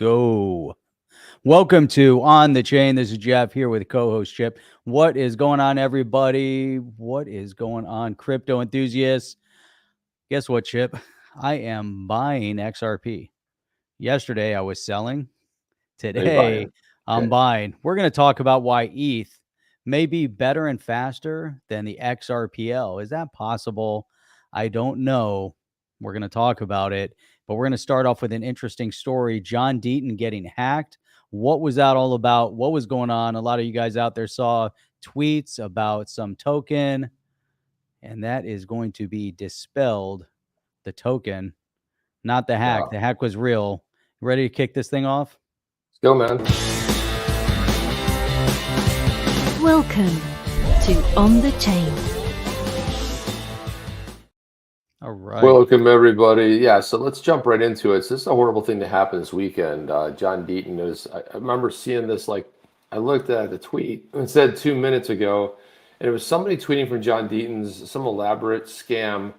go. Welcome to On the Chain. This is Jeff here with co-host Chip. What is going on, everybody? What is going on, crypto enthusiasts? Guess what, Chip? I am buying XRP. Yesterday, I was selling. Today, I'm buying. We're going to talk about why ETH may be better and faster than the XRPL. Is that possible? I don't know. We're going to talk about it, but we're going to start off with an interesting story. John Deaton getting hacked. What was that all about? What was going on? A lot of you guys out there saw tweets about some token, and that is going to be dispelled. The token, not the hack. Wow. The hack was real. Ready to kick this thing off? Let's go, man. Welcome to On the Chain. All right. Welcome, everybody. Yeah, so let's jump right into it. So this is a horrible thing to happen this weekend. John Deaton is, I remember seeing this, I looked at the tweet and said 2 minutes ago, and it was somebody tweeting from John Deaton's, some elaborate scam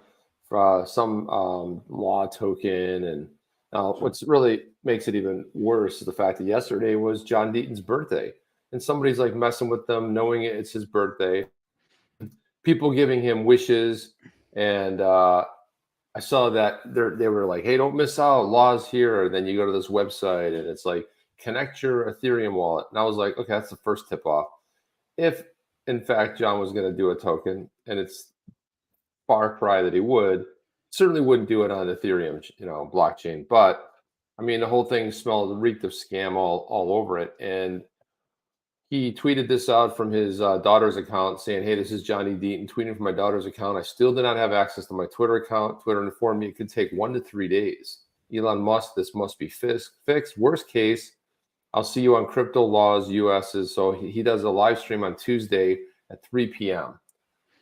for some law token. And what's really makes it even worse is the fact that yesterday was John Deaton's birthday. And somebody's like messing with them, knowing it's his birthday. People giving him wishes. And I saw that they were like, hey, don't miss out, laws here. And then you go to this website and it's like, connect your Ethereum wallet. And I was like, okay, that's the first tip off. If in fact John was going to do a token, and it's far cry that he would, certainly wouldn't do it on Ethereum, blockchain. But I mean, the whole thing reeked of scam all over it. And he tweeted this out from his daughter's account saying, hey, this is Johnny Deaton tweeting from my daughter's account. I still did not have access to my Twitter account. Twitter informed me it could take 1 to 3 days. Elon Musk, this must be fixed. Worst case, I'll see you on Crypto Laws US's. So he does a live stream on Tuesday at 3 p.m.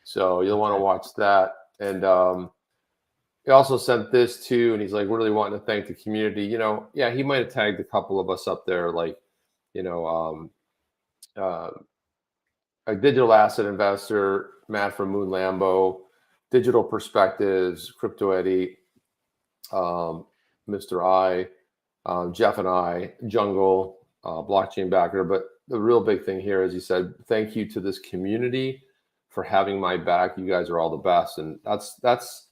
So you'll want to watch that. And he also sent this too, and he's like really wanting to thank the community. Yeah, he might have tagged a couple of us up there, a digital asset investor, Matt from Moon Lambo, Digital Perspectives, Crypto Eddie, Mr. I, Jeff and I, Jungle, blockchain backer. But the real big thing here is he said, thank you to this community for having my back. You guys are all the best. And that's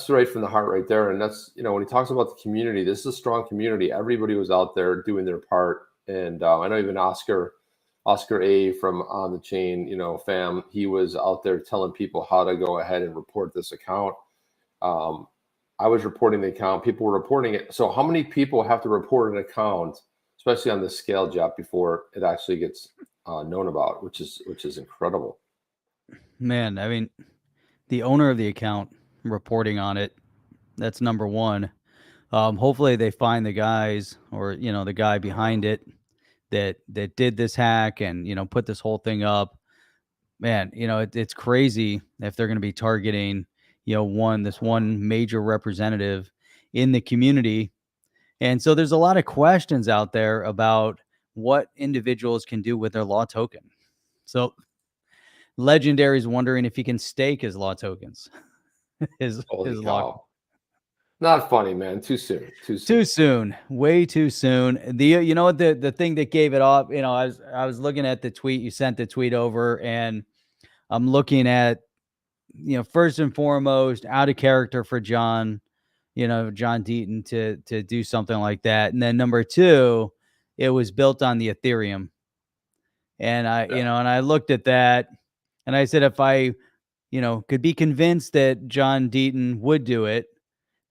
right from the heart right there. And that's, when he talks about the community, this is a strong community. Everybody was out there doing their part. And I know even Oscar A from On the Chain, fam, he was out there telling people how to go ahead and report this account. I was reporting the account. People were reporting it. So how many people have to report an account, especially on this scale, Jeff, before it actually gets known about, which is incredible. Man, I mean, the owner of the account reporting on it, that's number one. Hopefully they find the guys or, the guy behind it that did this hack and, put this whole thing up. Man, it's crazy if they're going to be targeting, this one major representative in the community. And so there's a lot of questions out there about what individuals can do with their law token. So Legendary is wondering if he can stake his law tokens. his law. Not funny, man. Too soon. Way too soon. The thing that gave it off, I was looking at the tweet. You sent the tweet over, and I'm looking at, first and foremost, out of character for John Deaton to do something like that. And then number two, it was built on the Ethereum. And I looked at that and I said, if I, could be convinced that John Deaton would do it,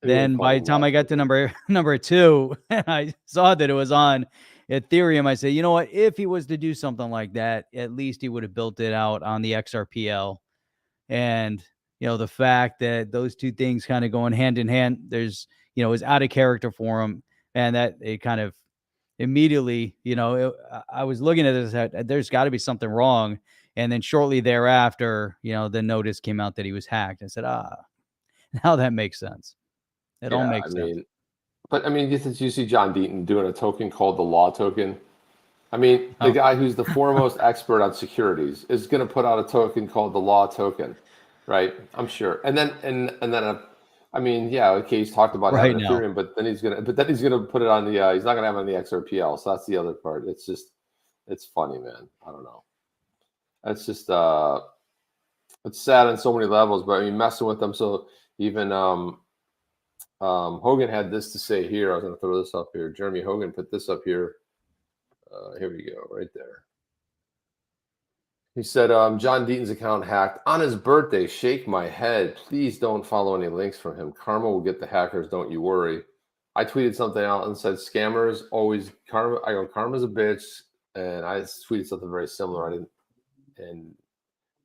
then by the time I got to number two, and I saw that it was on Ethereum, I said, you know what? If he was to do something like that, at least he would have built it out on the XRPL. And, the fact that those two things kind of going hand in hand, there's, is out of character for him. And that it kind of immediately, I was looking at this, there's got to be something wrong. And then shortly thereafter, the notice came out that he was hacked. I said, now that makes sense. It all makes sense. But I mean, you see John Deaton doing a token called the law token. I mean, the guy who's the foremost expert on securities is going to put out a token called the law token, right? I'm sure. And then I mean, yeah, okay, he's talked about right having now. Ethereum, but then he's gonna put it on the he's not gonna have it on the XRPL. So that's the other part. It's funny, man. I don't know. That's just it's sad on so many levels, but I mean, messing with them. So even Hogan had this to say here. I was gonna throw this up here. Jeremy Hogan put this up here. Here we go, right there. He said, John Deaton's account hacked on his birthday. Shake my head. Please don't follow any links from him. Karma will get the hackers. Don't you worry. I tweeted something out and said, scammers always karma. I go, karma's a bitch. And I tweeted something very similar. I didn't. And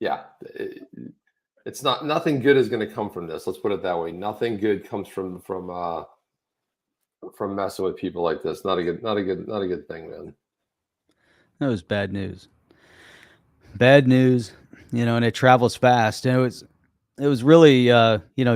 yeah, it's nothing good is going to come from this. Let's put it that way. Nothing good comes from messing with people like this. Not a good thing, man. That was bad news. Bad news, and it travels fast. And it was really,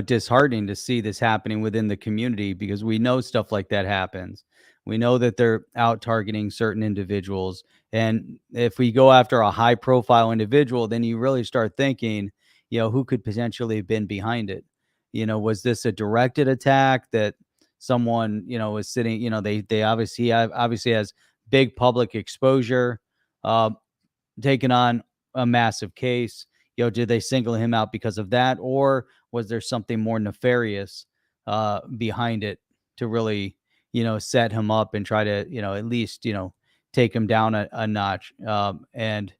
disheartening to see this happening within the community, because we know stuff like that happens. We know that they're out targeting certain individuals. And if we go after a high profile individual, then you really start thinking, who could potentially have been behind it? Was this a directed attack that someone, was sitting, they obviously has big public exposure, taking on a massive case. Did they single him out because of that, or was there something more nefarious behind it to really, set him up and try to, at least, take him down a notch? And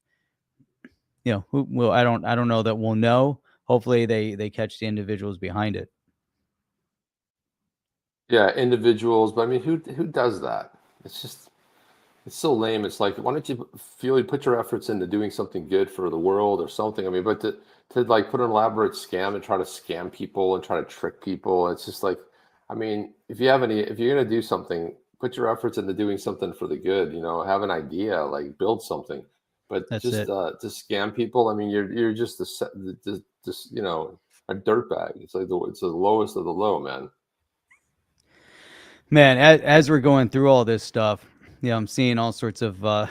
I don't know that we'll know. Hopefully they catch the individuals behind it. Yeah, individuals, but I mean, who does that? It's so lame. It's like, why don't you put your efforts into doing something good for the world or something? I mean, but to like put an elaborate scam and try to scam people and try to trick people, it's just like, I mean, if you're gonna do something, put your efforts into doing something for the good. Have an idea, like build something. But That's just it. to scam people, I mean, you're just a dirtbag. It's like it's the lowest of the low, man. Man, as we're going through all this stuff, I'm seeing all sorts of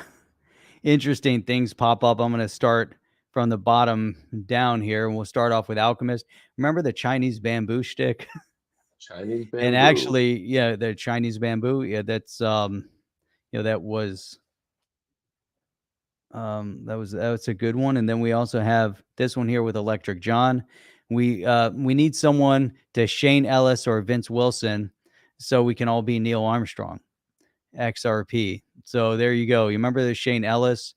interesting things pop up. I'm going to start from the bottom down here, and we'll start off with Alchemist. Remember the Chinese bamboo stick? Chinese bamboo. And actually, yeah, the Chinese bamboo. Yeah, that's that was that's a good one. And then we also have this one here with Electric John. We need someone to Shane Ellis or Vince Wilson, so we can all be Neil Armstrong, XRP. So there you go. You remember the Shane Ellis?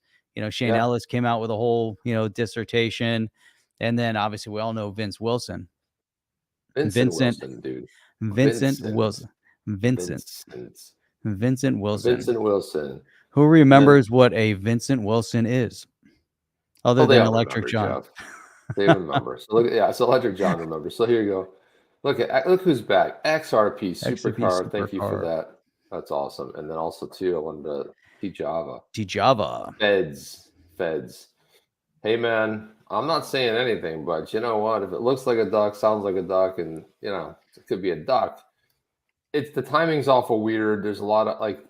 Shane Ellis came out with a whole, dissertation. And then obviously we all know Vince Wilson. Vincent Wilson, dude. Vincent Wilson. Vincent Wilson. Who remembers what a Vincent Wilson is? Other than Electric John. Jeff. They remember. So so Electric John remembers. So here you go. Look who's back. XRP Supercar. Thank you for that. That's awesome. And then also too, I wanted to T-Java. Feds. Hey man, I'm not saying anything, but you know what? If it looks like a duck, sounds like a duck, and it could be a duck. The timing's awful weird. There's a lot of like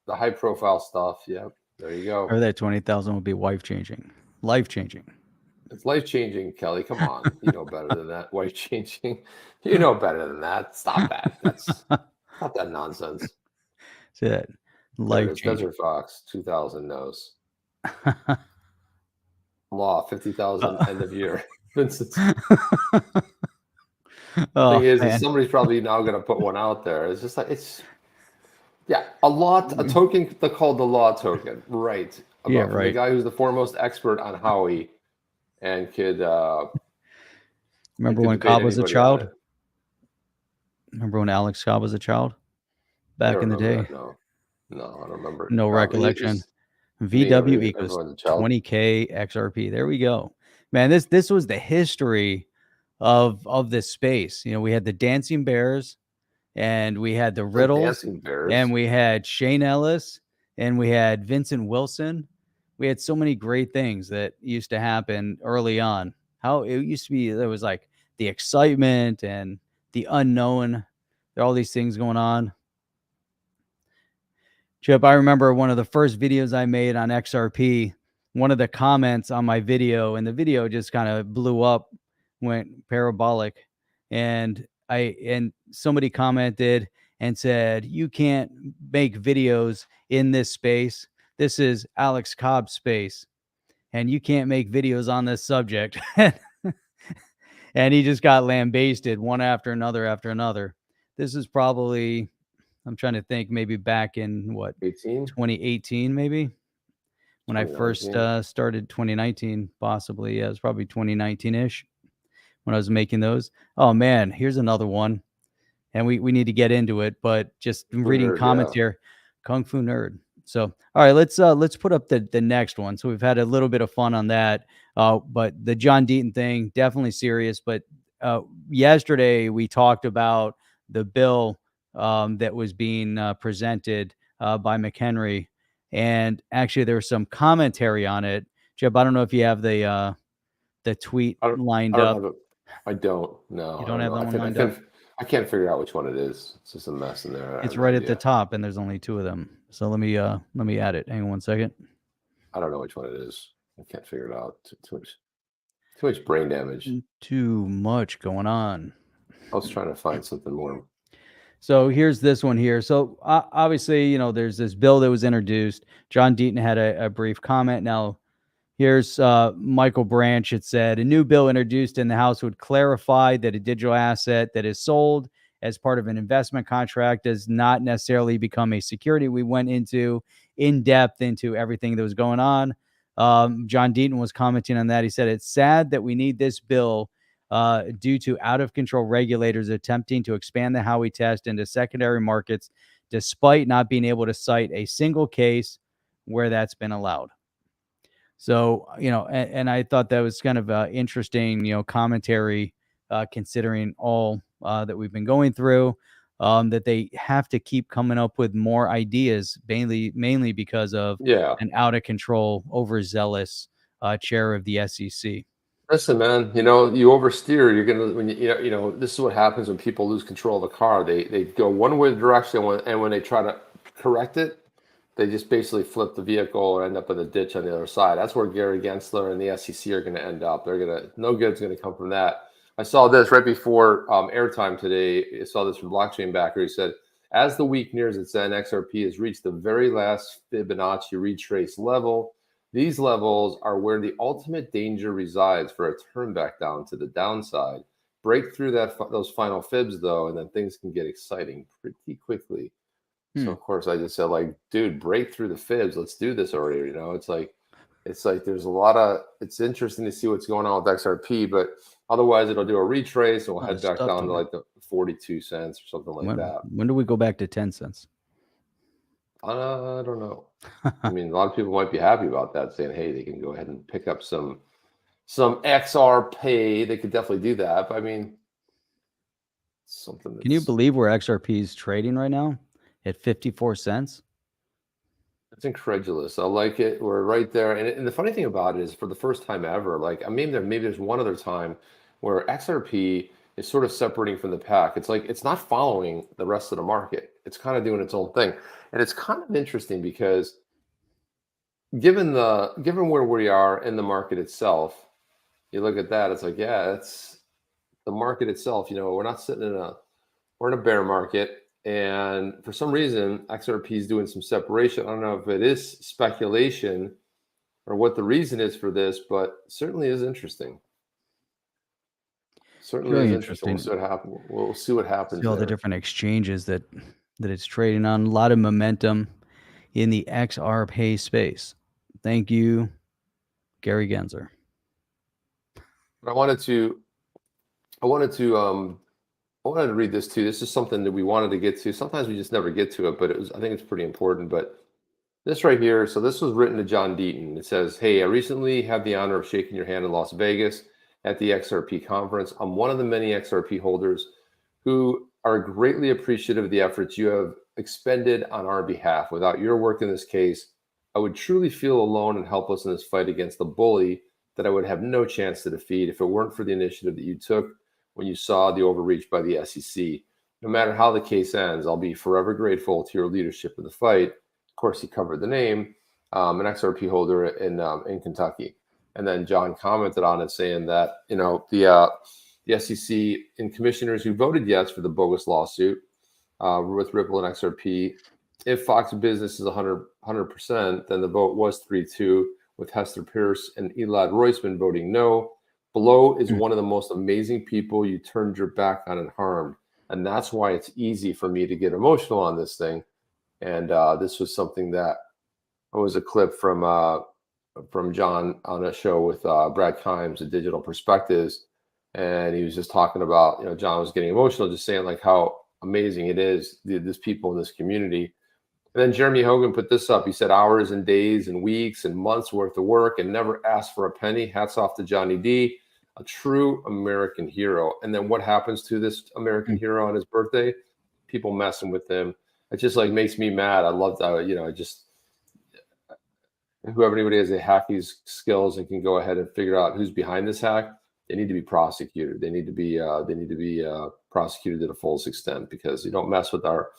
the high profile stuff. Yep. There you go. Or that 20,000 will be life-changing. It's life-changing, Kelly. Come on. You know better than that. Life-changing. You know better than that. Stop that. That's not that nonsense. See that? Life-changing. Desert Fox, 2,000 knows. Law, 50,000 end of year. Vincent. Thing is, somebody's probably now going to put one out there. It's just like, a token called the law token. Right. Right. The guy who's the foremost expert on Howie and could remember when Cobb was a child? Remember when Alex Cobb was a child? Back in the day? No, I don't remember. No recollection. VW equals 20K XRP. There we go. Man, this was the history of this space. We had the Dancing Bears, and we had the Riddles, and we had Shane Ellis, and we had Vincent Wilson. We had so many great things that used to happen early on. How it used to be, there was like the excitement and the unknown. There are all these things going on. Chip, I remember one of the first videos I made on XRP, one of the comments on my video, and the video just kind of blew up, went parabolic. And and somebody commented and said, you can't make videos in this space. This is Alex Cobb's space, and you can't make videos on this subject. And he just got lambasted one after another after another. This is probably, I'm trying to think, maybe back in what, 18? 2018, maybe when I first 2019. started, 2019, possibly. Yeah, it was probably 2019-ish when I was making those. Oh man, here's another one. And we need to get into it, but just reading Nerd, comments yeah. here, Kung Fu Nerd. So, all right, let's put up the next one. So we've had a little bit of fun on that, but the John Deaton thing, definitely serious. But yesterday we talked about the bill that was being presented by McHenry, and actually there was some commentary on it. Jeb, I don't know if you have the tweet I lined don't up. have it. I don't. No, You I don't don't have know. that one lined up? I can't figure out which one it is. It's just a mess in there. I It's have no right at the idea. top, and there's only 2 of them. So let me add it. Hang on one second. I don't know which one it is. I can't figure it out. Too much brain damage. Too much going on. I was trying to find something more. So here's this one here. So obviously, you know, there's this bill that was introduced. John Deaton had a brief comment. Now, here's Michael Branch. It said, a new bill introduced in the House would clarify that a digital asset that is sold as part of an investment contract does not necessarily become a security. We went into in depth into everything that was going on. John Deaton was commenting on that. He said, it's sad that we need this bill due to out of control regulators attempting to expand the Howey test into secondary markets, despite not being able to cite a single case where that's been allowed. So, you know, and I thought that was kind of interesting, you know, commentary, considering all that we've been going through, that they have to keep coming up with more ideas, mainly because of an out of control, overzealous chair of the SEC. Listen, man, you know, you oversteer, you're gonna when you know, this is what happens when people lose control of a car. They go one way direction, and when they try to correct it, they just basically flip the vehicle or end up in a ditch on the other side. That's where Gary Gensler and the SEC are going to end up. No good's going to come from that. I saw this right before airtime today. I saw this from Blockchain Backer. He said, as the week nears its end, XRP has reached the very last Fibonacci retrace level. These levels are where the ultimate danger resides for a turn back down to the downside. Break through those final fibs, though, and then things can get exciting pretty quickly. So of course I just said, like, dude, break through the fibs. Let's do this already. You know, it's like there's a lot of, it's interesting to see what's going on with XRP, but otherwise it'll do a retrace and we'll head back down to like the 42 cents or something like that. When do we go back to 10 cents? I don't know. I mean, a lot of people might be happy about that, saying, hey, they can go ahead and pick up some XRP. They could definitely do that. But I mean, something. Can you believe where XRP is trading right now? At 54 cents. It's incredulous. I like it. We're right there. And the funny thing about it is, for the first time ever, like, I mean, maybe there's one other time where XRP is sort of separating from the pack. It's like it's not following the rest of the market. It's kind of doing its own thing. And it's kind of interesting because given where we are in the market itself, you look at that, it's like, yeah, it's the market itself. You know, we're not sitting we're in a bear market. And for some reason, XRP is doing some separation. I don't know if it is speculation or what the reason is for this, but certainly is interesting. Certainly is interesting. We'll see what happens. See all the different exchanges that it's trading on. A lot of momentum in the XRP space. Thank you, Gary Gensler. I wanted to read this too. This is something that we wanted to get to. Sometimes we just never get to it, but I think it's pretty important. But this right here, so this was written to John Deaton. It says, hey, I recently had the honor of shaking your hand in Las Vegas at the XRP conference. I'm one of the many XRP holders who are greatly appreciative of the efforts you have expended on our behalf. Without your work in this case, I would truly feel alone and helpless in this fight against the bully that I would have no chance to defeat if it weren't for the initiative that you took when you saw the overreach by the SEC. No matter how the case ends, I'll be forever grateful to your leadership in the fight. Of course, he covered the name, an XRP holder in Kentucky. And then John commented on it saying that, you know, the SEC and commissioners who voted yes for the bogus lawsuit with Ripple and XRP. If Fox Business is 100%, then the vote was 3-2, with Hester Pierce and Elad Roisman voting no. Below is one of the most amazing people you turned your back on and harmed. And that's why it's easy for me to get emotional on this thing. And this was something that was a clip from John on a show with Brad Kimes at Digital Perspectives. And he was just talking about, John was getting emotional, just saying like how amazing it is, these people in this community. And then Jeremy Hogan put this up. He said hours and days and weeks and months worth of work and never asked for a penny. Hats off to Johnny D, a true American hero. And then what happens to this American hero on his birthday? People messing with him. It just like makes me mad. I love that. Whoever anybody has a hacking skills and can go ahead and figure out who's behind this hack, they need to be prosecuted. They need to be prosecuted to the fullest extent, because you don't mess with our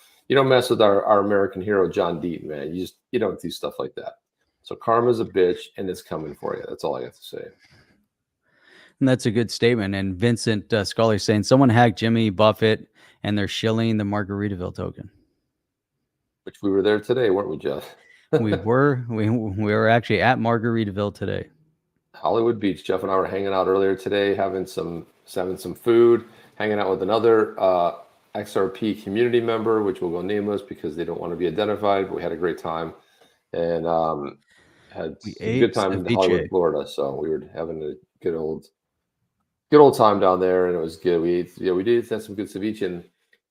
American hero, John Deaton, man. You don't do stuff like that. So karma's a bitch and it's coming for you. That's all I got to say. And that's a good statement. And Vincent Scully saying someone hacked Jimmy Buffett and they're shilling the Margaritaville token. Which we were there today, weren't we, Jeff? we were actually at Margaritaville today. Hollywood Beach. Jeff and I were hanging out earlier today, having some food, hanging out with another XRP community member, which will go nameless because they don't want to be identified. But we had a great time and had a good time in Hollywood, Florida. So we were having a good old time down there, and it was good. We did have some good ceviche, and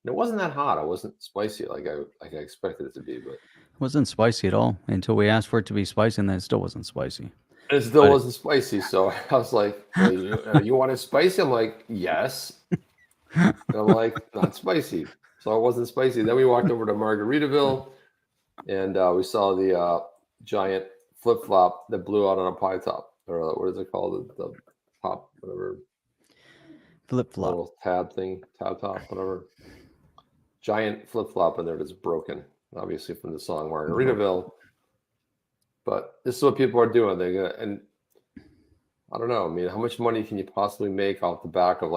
it wasn't that hot. It wasn't spicy like I expected it to be, but it wasn't spicy at all until we asked for it to be spicy, and then it still wasn't spicy. It still wasn't spicy, so I was like, you want it spicy? I'm like, yes. And I'm like, not spicy. So it wasn't spicy. Then we walked over to Margaritaville, and we saw the giant flip-flop that blew out on a pie top. Or what is it called? The top, whatever. Flip-flop. Little tab top, whatever. Giant flip-flop in there that's broken, obviously from the song Margaritaville. But this is what people are doing. And I don't know. I mean, how much money can you possibly make off the back of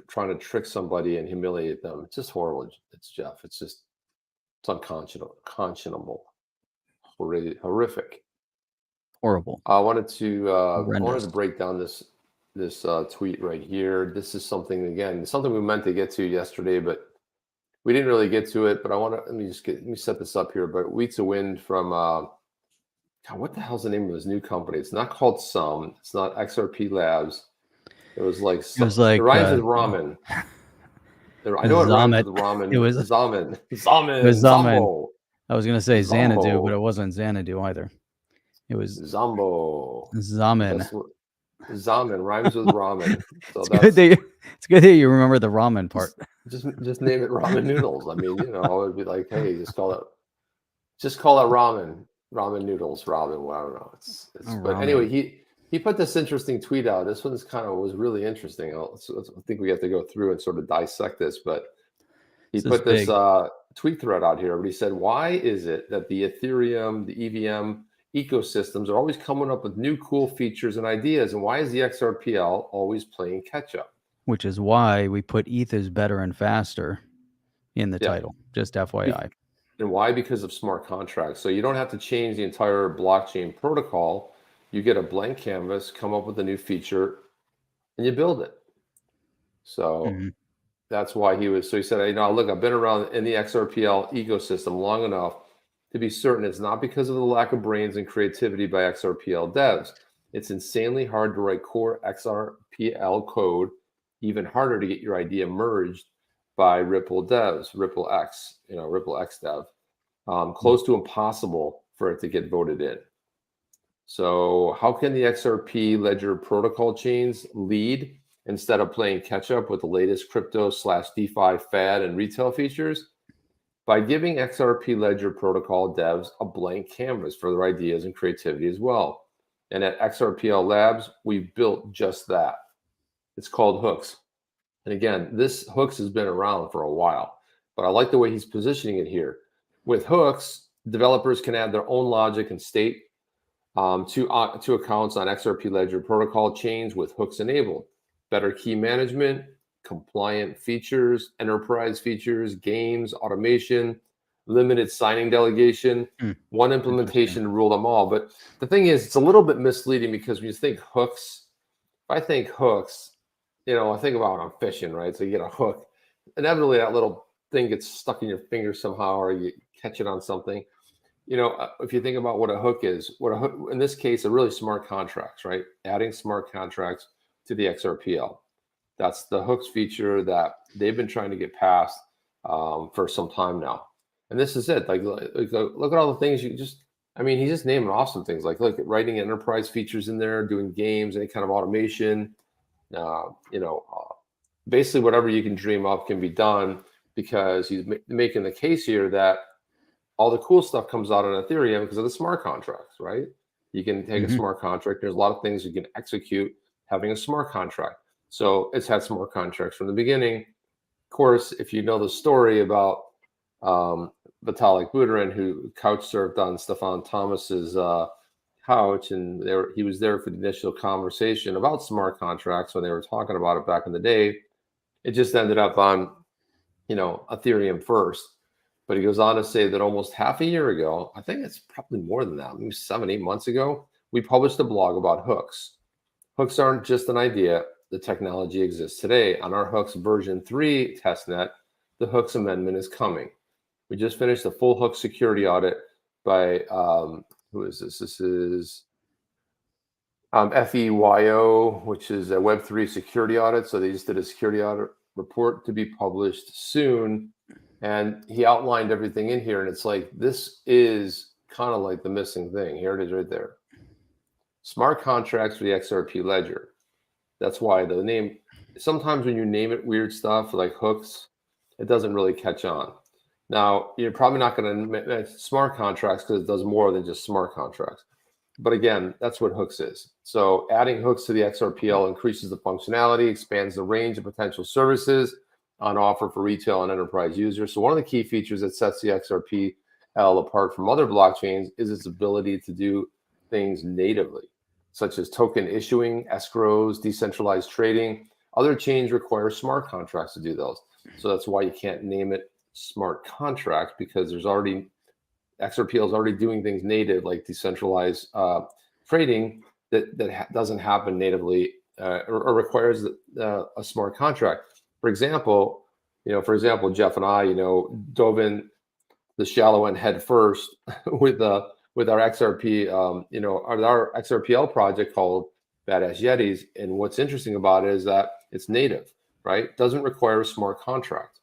trying to trick somebody and humiliate them? It's just horrible. It's Jeff. It's unconscionable, horrific, horrible. I wanted to break down this tweet right here. This is something we meant to get to yesterday, but we didn't really get to it. But let me set this up here. But WietseWind from God, what the hell's the name of his new company? It's not called Sum. It's not XRP Labs. It was like it rhymes with ramen. I know it rhymes with ramen. It was Zamen. It was Zambo. I was gonna say Xanadu, but it wasn't Xanadu either. It was Zambo. Zamen. Zamen rhymes with ramen. So it's good that you remember the ramen part. Just name it ramen noodles. I mean, it would be like, hey, just call it ramen. Ramen noodles, ramen. Well, I don't know. But anyway, he put this interesting tweet out. This one's was really interesting. I think we have to go through and sort of dissect this. But he put this tweet thread out here. But he said, "Why is it that the Ethereum, the EVM ecosystems are always coming up with new cool features and ideas, and why is the XRPL always playing catch up?" Which is why we put ETH is better and faster in the title. Just FYI. And why? Because of smart contracts. So you don't have to change the entire blockchain protocol. You get a blank canvas, come up with a new feature, and you build it. So that's why he said, look, I've been around in the XRPL ecosystem long enough to be certain it's not because of the lack of brains and creativity by XRPL devs. It's insanely hard to write core XRPL code, even harder to get your idea merged by Ripple devs, Ripple X dev, close to impossible for it to get voted in. So how can the XRP ledger protocol chains lead instead of playing catch up with the latest crypto/DeFi fad and retail features? By giving XRP ledger protocol devs a blank canvas for their ideas and creativity as well. And at XRPL Labs, we built just that. It's called Hooks. And again, this Hooks has been around for a while, but I like the way he's positioning it here. With Hooks, developers can add their own logic and state to accounts on XRP Ledger protocol chains with Hooks enabled. Better key management, compliant features, enterprise features, games, automation, limited signing delegation. One implementation to rule them all. But the thing is, it's a little bit misleading because when you think hooks, if I think hooks, I think about I'm fishing, right? So you get a hook, inevitably that little thing gets stuck in your finger somehow, or you catch it on something. If you think about what a hook is, in this case, are really smart contracts, right? Adding smart contracts to the XRPL. That's the hooks feature that they've been trying to get past for some time now. And this is it. Like look at all the things he's just naming off some things like writing enterprise features in there, doing games, any kind of automation, basically whatever you can dream up can be done, because he's making the case here that all the cool stuff comes out on Ethereum because of the smart contracts, right? You can take a smart contract. There's a lot of things you can execute having a smart contract. So it's had smart contracts from the beginning. Of course, if you know the story about Vitalik Buterin, who couch surfed on Stefan Thomas's couch, and he was there for the initial conversation about smart contracts when they were talking about it back in the day. It just ended up on, Ethereum first. But he goes on to say that almost half a year ago, I think it's probably more than that, maybe 7-8 months ago, we published a blog about hooks. Hooks aren't just an idea. The technology exists today. On our hooks version 3 testnet, the hooks amendment is coming. We just finished the full hook security audit by, who is this? This is FEYO, which is a Web3 security audit. So they just did a security audit report to be published soon. And he outlined everything in here. And it's like, this is kind of like the missing thing. Here it is right there. Smart contracts for the XRP ledger. That's why the name, sometimes when you name it weird stuff like hooks, it doesn't really catch on. Now, you're probably not going to smart contracts because it does more than just smart contracts. But again, that's what hooks is. So adding hooks to the XRPL increases the functionality, expands the range of potential services on offer for retail and enterprise users. So one of the key features that sets the XRPL apart from other blockchains is its ability to do things natively, such as token issuing, escrows, decentralized trading. Other chains require smart contracts to do those. So that's why you can't name it smart contracts, because there's already, XRPL is already doing things native, like decentralized trading that doesn't happen natively or requires a smart contract. For example, Jeff and I, dove in the shallow end head first with our XRP, our XRPL project called Badass Yetis. And what's interesting about it is that it's native, right? Doesn't require a smart contract.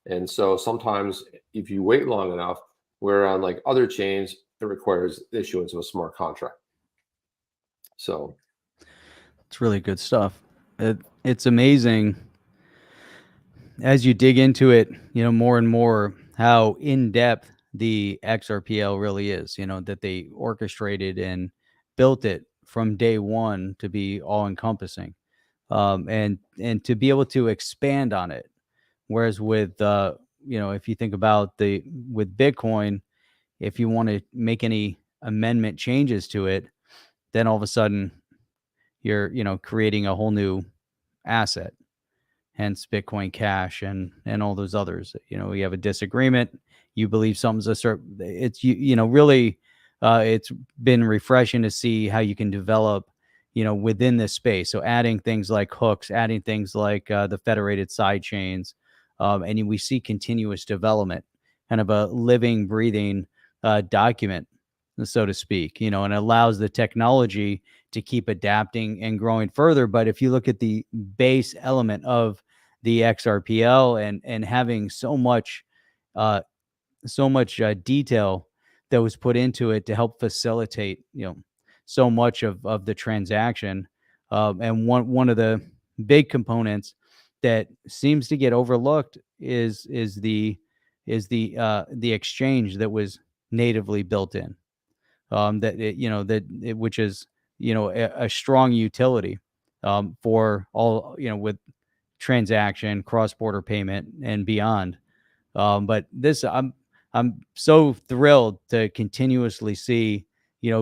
And so sometimes if you wait long enough, where on like other chains, it requires the issuance of a smart contract. So it's really good stuff. It's amazing as you dig into it, more and more, how in depth the XRPL really is, that they orchestrated and built it from day one to be all encompassing, and to be able to expand on it. Whereas with, if you think about with Bitcoin, if you want to make any amendment changes to it, then all of a sudden you're, creating a whole new asset. Hence Bitcoin Cash and all those others. We have a disagreement. You believe something's it's really, it's been refreshing to see how you can develop, within this space. So adding things like hooks, adding things like the federated side chains, and we see continuous development, kind of a living, breathing document, so to speak. And it allows the technology to keep adapting and growing further. But if you look at the base element of the XRPL and having so much detail that was put into it to help facilitate, so much of the transaction. And one of the big components that seems to get overlooked is the exchange that was natively built in, which is, a strong utility for all, with transaction, cross-border payment, and beyond. But this, I'm so thrilled to continuously see,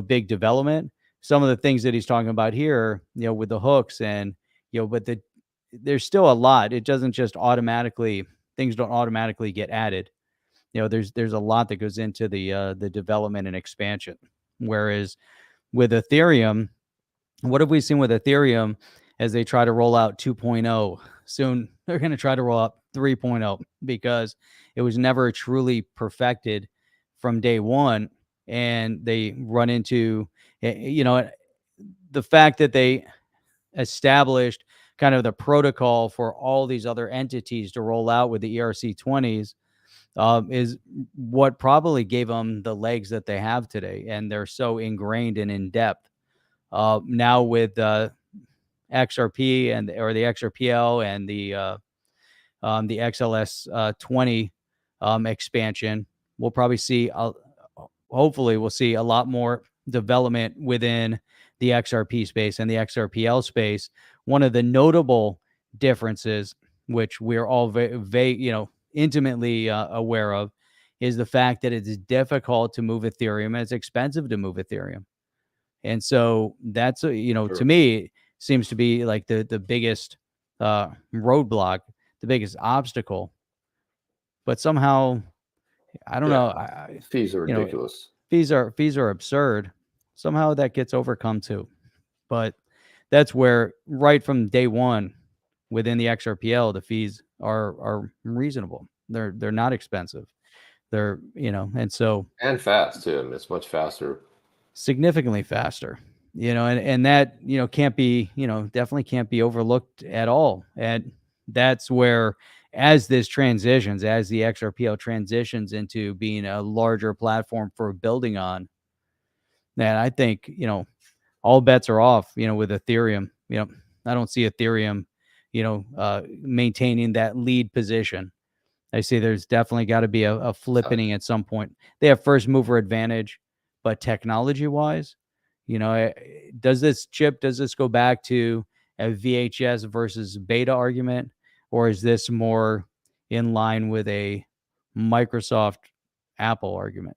big development. Some of the things that he's talking about here, with the hooks and, but there's still a lot. It doesn't just automatically, things don't automatically get added. There's a lot that goes into the development and expansion. Whereas with Ethereum, what have we seen with Ethereum as they try to roll out 2.0? Soon they're going to try to roll out 3.0 because it was never truly perfected from day one. And they run into, the fact that they established kind of the protocol for all these other entities to roll out with the ERC20s is what probably gave them the legs that they have today. And they're so ingrained and in depth. Now with XRP or the XRPL and the XLS 20 expansion, we'll probably see, hopefully we'll see a lot more development within the XRP space and the XRPL space. One of the notable differences, which we're all intimately aware of, is the fact that it's difficult to move Ethereum and it's expensive to move Ethereum. And so that's, Sure. to me, seems to be like the biggest roadblock, the biggest obstacle. But somehow, I don't know. Fees are ridiculous. Fees are absurd. Somehow that gets overcome too. But that's where right from day one within the XRPL, the fees are reasonable. They're not expensive. They're, and so And fast too. I mean, it's much faster. significantly faster, and that, can't be, definitely can't be overlooked at all. And that's where, as the XRPL transitions into being a larger platform for building on, man, I think, all bets are off, with Ethereum. I don't see Ethereum, maintaining that lead position. I see there's definitely got to be a flippening at some point. They have first mover advantage, but technology wise, does this go back to a VHS versus beta argument, or is this more in line with a Microsoft Apple argument?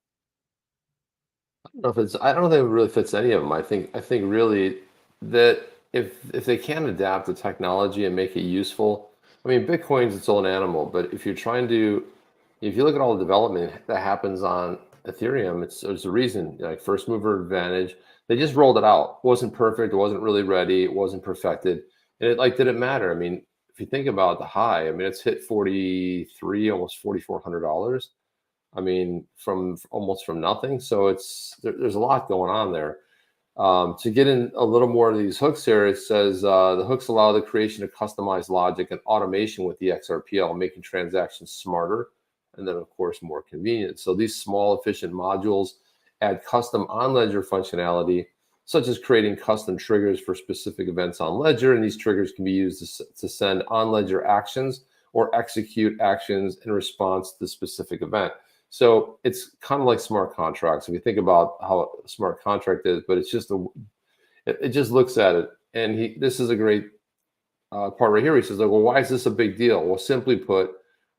I don't think it really fits any of them. I think really that if they can adapt the technology and make it useful, I mean, Bitcoin's its own animal, but if you look at all the development that happens on Ethereum, there's a reason, like first mover advantage. They just rolled it out. It wasn't perfect. It wasn't really ready. It wasn't perfected. And did it matter? I mean, if you think about the high, I mean, it's hit 43, almost $4,400. I mean, from nothing. So there's a lot going on there. To get in a little more of these hooks here, it says the hooks allow the creation of customized logic and automation with the XRPL, making transactions smarter and then, of course, more convenient. So these small, efficient modules add custom on-ledger functionality, such as creating custom triggers for specific events on Ledger. And these triggers can be used to send on-ledger actions or execute actions in response to the specific event. So it's kind of like smart contracts. If you think about how a smart contract is, but it's just it just looks at it. And this is a great part right here. He says, like, well, why is this a big deal? Well, simply put,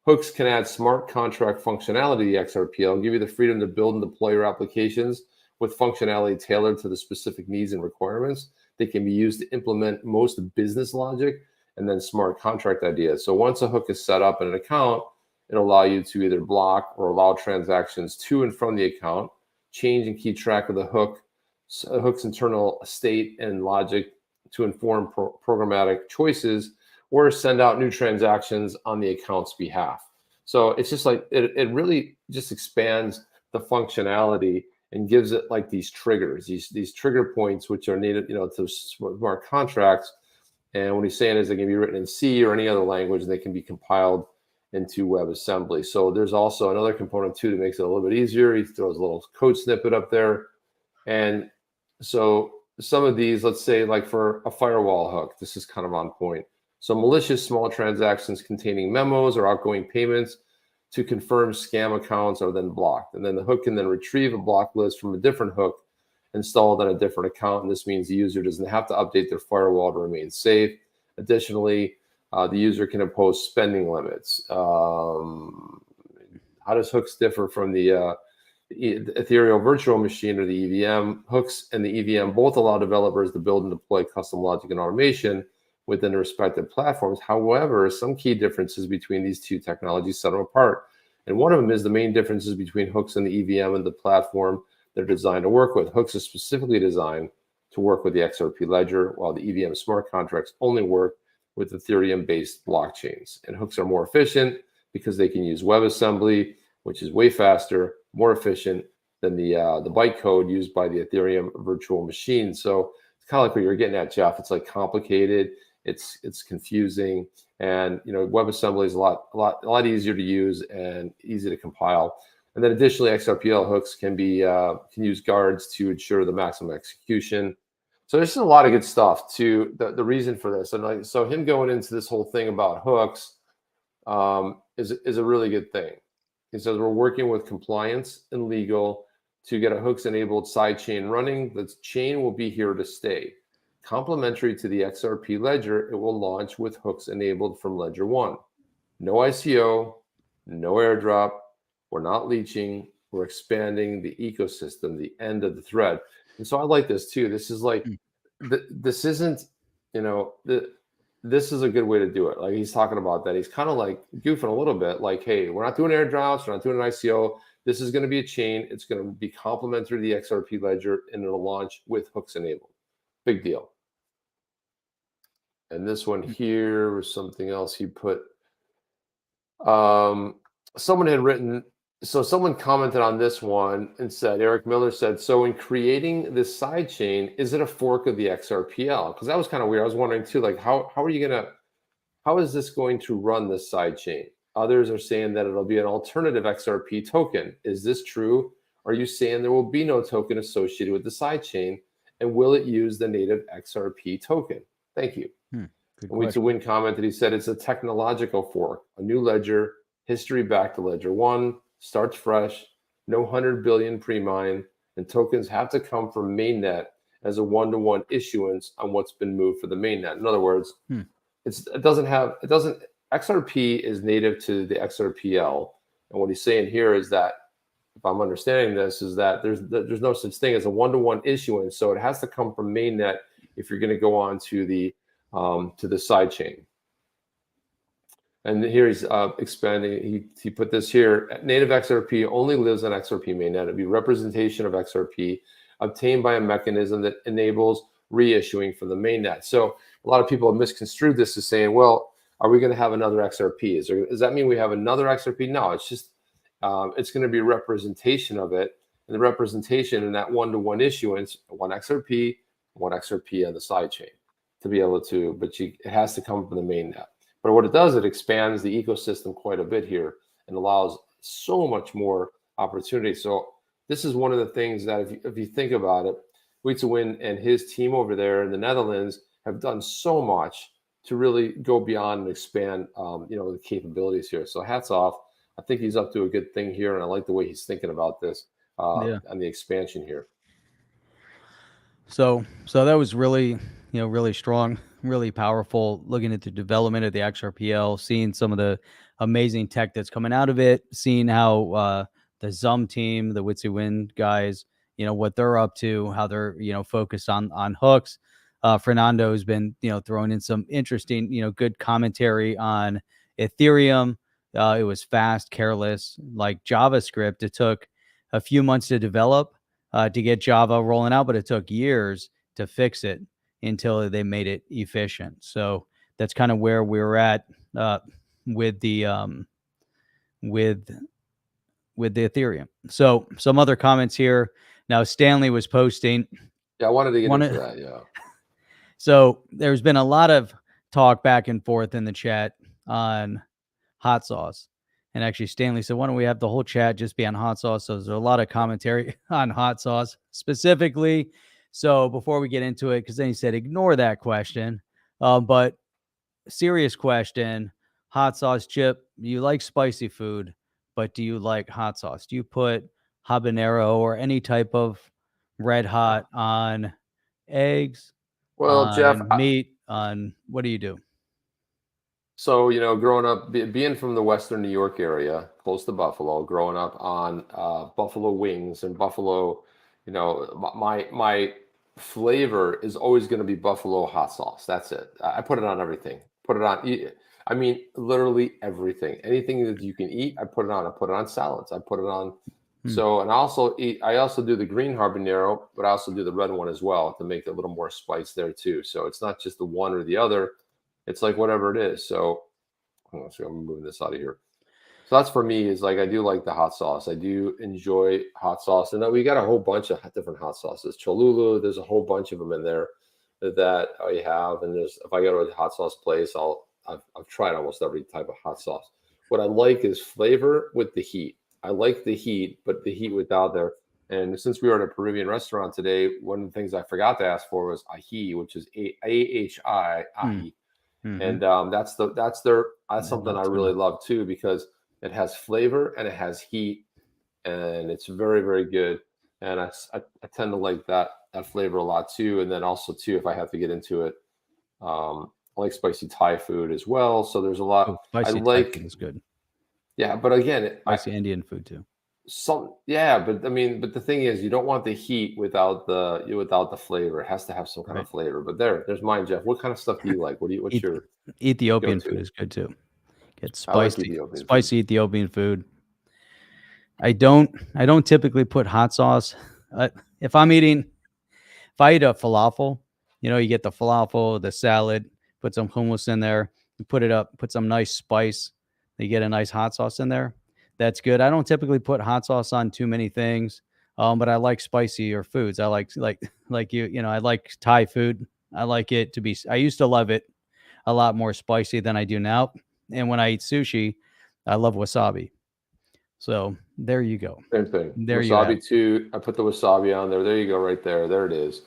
hooks can add smart contract functionality to the XRPL, give you the freedom to build and deploy your applications with functionality tailored to the specific needs and requirements. They can be used to implement most business logic and then smart contract ideas. So once a hook is set up in an account, it'll allow you to either block or allow transactions to and from the account, change and keep track of the hook's internal state and logic to inform programmatic choices, or send out new transactions on the account's behalf. So it's just like, it really just expands the functionality and gives it like these triggers, these trigger points, which are needed, to smart contracts. And what he's saying is they can be written in C or any other language, and they can be compiled into WebAssembly. So there's also another component too that makes it a little bit easier. He throws a little code snippet up there. And so some of these, let's say like for a firewall hook, this is kind of on point. So malicious small transactions containing memos or outgoing payments to confirm scam accounts are then blocked. And then the hook can then retrieve a block list from a different hook installed on a different account. And this means the user doesn't have to update their firewall to remain safe. Additionally, the user can impose spending limits. How does hooks differ from the ethereal virtual machine or the EVM? Hooks and the EVM both allow developers to build and deploy custom logic and automation, within the respective platforms. However, some key differences between these two technologies set them apart. And one of them is the main differences between hooks and the EVM and the platform they're designed to work with. Hooks are specifically designed to work with the XRP ledger, while the EVM smart contracts only work with Ethereum-based blockchains. And hooks are more efficient because they can use WebAssembly, which is way faster, more efficient than the bytecode used by the Ethereum virtual machine. So it's kind of like what you're getting at, Jeff. It's like complicated, it's confusing, and WebAssembly is a lot easier to use and easy to compile. And then additionally, XRPL hooks can use guards to ensure the maximum execution. So there's a lot of good stuff to the reason for this. And so him going into this whole thing about hooks is a really good thing. He says we're working with compliance and legal to get a hooks enabled sidechain running. The chain will be here to stay. Complementary to the XRP ledger, it will launch with hooks enabled from Ledger 1. No ICO, no airdrop. We're not leeching. We're expanding the ecosystem, the end of the thread. And so I like this too. This is like, this isn't, this is a good way to do it. Like he's talking about that. He's kind of like goofing a little bit like, hey, we're not doing airdrops. We're not doing an ICO. This is going to be a chain. It's going to be complementary to the XRP ledger, and it'll launch with hooks enabled. Big deal. And this one here was something else he put. Someone had written, so someone commented on this one and said, Eric Miller said, so in creating this side chain, is it a fork of the XRPL? Because that was kind of weird. I was wondering too, like how is this going to run this side chain? Others are saying that it'll be an alternative XRP token. Is this true? Are you saying there will be no token associated with the side chain? And will it use the native XRP token? Thank you. WietseWind commented, he said, it's a technological fork, a new ledger, history back to Ledger 1, starts fresh, no 100 billion pre-mine, and tokens have to come from mainnet as a one-to-one issuance on what's been moved for the mainnet. In other words, XRP is native to the XRPL. And what he's saying here is that, if I'm understanding this, is that there's no such thing as a one-to-one issuance. So it has to come from mainnet if you're going to go on to the side chain. And here he's expanding. He put this here. Native XRP only lives on XRP mainnet. It'd be representation of XRP obtained by a mechanism that enables reissuing from the mainnet. So a lot of people have misconstrued this as saying, well, are we going to have another XRP? Does that mean we have another XRP? No, it's just it's going to be a representation of it, and the representation in that one-to-one issuance, one XRP on the side chain to be able to, but it has to come from the mainnet. But what it does, it expands the ecosystem quite a bit here and allows so much more opportunity. So this is one of the things that if you think about it, WietseWind and his team over there in the Netherlands have done so much to really go beyond and expand, the capabilities here. So hats off. I think he's up to a good thing here, and I like the way he's thinking about this on the expansion here. So that was really, really strong, really powerful. Looking at the development of the XRPL, seeing some of the amazing tech that's coming out of it, seeing how the Zum team, the WietseWind guys, what they're up to, how they're focused on hooks. Fernando's been throwing in some interesting good commentary on Ethereum. It was fast, careless, like JavaScript. It took a few months to develop to get Java rolling out, but it took years to fix it until they made it efficient. So that's kind of where we're at with the Ethereum. So some other comments here. Now Stanley was posting. Yeah, I wanted to get into that. Yeah. So there's been a lot of talk back and forth in the chat on hot sauce. And actually, Stanley said, why don't we have the whole chat just be on hot sauce? So there's a lot of commentary on hot sauce specifically. So before we get into it, because then he said, ignore that question. But serious question, hot sauce, Chip, you like spicy food, but do you like hot sauce? Do you put habanero or any type of red hot on eggs? Well, Jeff, meat, on what do you do? So, growing up, being from the Western New York area, close to Buffalo, growing up on buffalo wings and buffalo, my flavor is always going to be buffalo hot sauce. That's it. I put it on everything. Put it on. I mean, literally everything. Anything that you can eat, I put it on. I put it on salads. I put it on. So, and I also do the green habanero, but I also do the red one as well to make a little more spice there too. So it's not just the one or the other. It's like whatever it is. So, I'm moving this out of here. So that's for me, is like, I do like the hot sauce. I do enjoy hot sauce. And then we got a whole bunch of different hot sauces. Cholula, there's a whole bunch of them in there that I have. And if I go to a hot sauce place, I've tried almost every type of hot sauce. What I like is flavor with the heat. I like the heat, but the heat without there. And since we were at a Peruvian restaurant today, one of the things I forgot to ask for was ají, which is AHI, ají. And that's something I really love too, because it has flavor and it has heat, and it's very, very good. And I tend to like that flavor a lot too. And then also too, if I have to get into it, I like spicy Thai food as well. So there's a lot. Spicy Thai food is good. Yeah, but again, spicy Indian food too. But I mean, the thing is, you don't want the heat without the flavor. It has to have some kind of flavor. But there's mine, Jeff. What kind of stuff do you like? What's your Ethiopian food is good too. Get spicy, spicy Ethiopian food. I don't typically put hot sauce. If I eat a falafel, you get the falafel, the salad, put some hummus in there, you put it up, put some nice spice, you get a nice hot sauce in there. That's good. I don't typically put hot sauce on too many things, but I like spicier foods. I like I like Thai food. I like it to be. I used to love it a lot more spicy than I do now. And when I eat sushi, I love wasabi. So there you go. Same thing. There wasabi too. I put the wasabi on there. There you go, right there. There it is.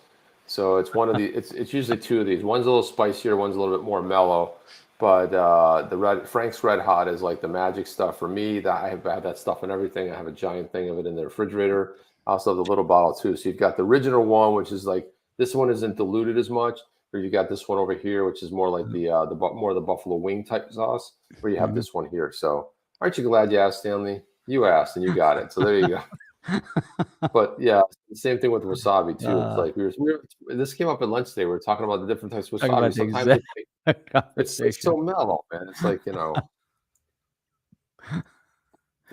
So it's one of the. It's usually two of these. One's a little spicier. One's a little bit more mellow. But the Frank's Red Hot is like the magic stuff for me. That I have that stuff and everything. I have a giant thing of it in the refrigerator. I also have the little bottle too. So you've got the original one, which is like, this one isn't diluted as much. Or you got this one over here, which is more like the buffalo wing type sauce. Where you have this one here. So aren't you glad you asked, Stanley? You asked and you got it. So there you go. But yeah, the same thing with wasabi too. It's like we were this came up at lunch today. We were talking about the different types of wasabi. Sometimes it's so mellow, man. It's like, you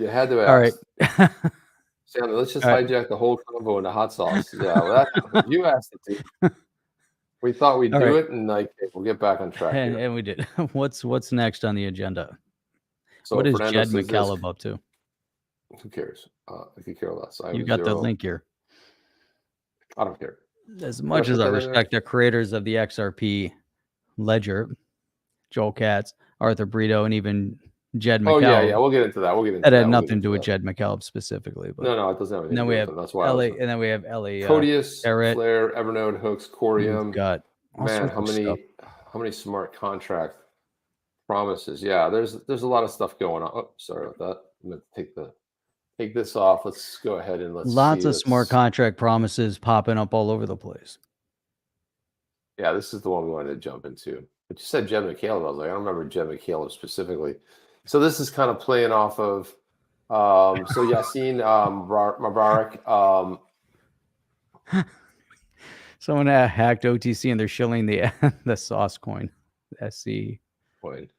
had to ask. All right. Stanley, let's just hijack the whole convo into hot sauce. Yeah, well, you asked it too. We thought we'd do it, and we'll get back on track. And we did. What's next on the agenda? So what is Fernando Jed McCaleb up to? Who cares? I could care less. You got the link here. I don't care. As much as I respect the creators of the XRP ledger, Joel Katz, Arthur Brito, and even Jed McCaleb. Oh yeah, we'll get into that. That had nothing to do with Jed McCaleb specifically. But no, it doesn't have anything. And then we have that's why. And then we have Ellie, Codius, Barrett, Flare, Evernode, Hooks, Corium. Got man, how many smart contract promises? Yeah, there's a lot of stuff going on. Oh, sorry about that. I'm gonna take this off. Let's go ahead and lots of smart contract promises popping up all over the place. Yeah, this is the one we wanted to jump into. But you said Jed McCaleb. I was like, I don't remember Jed McCaleb specifically. So this is kind of playing off of so Yassin Mobarak. Someone hacked OTC and they're shilling the sauce coin, SC coin,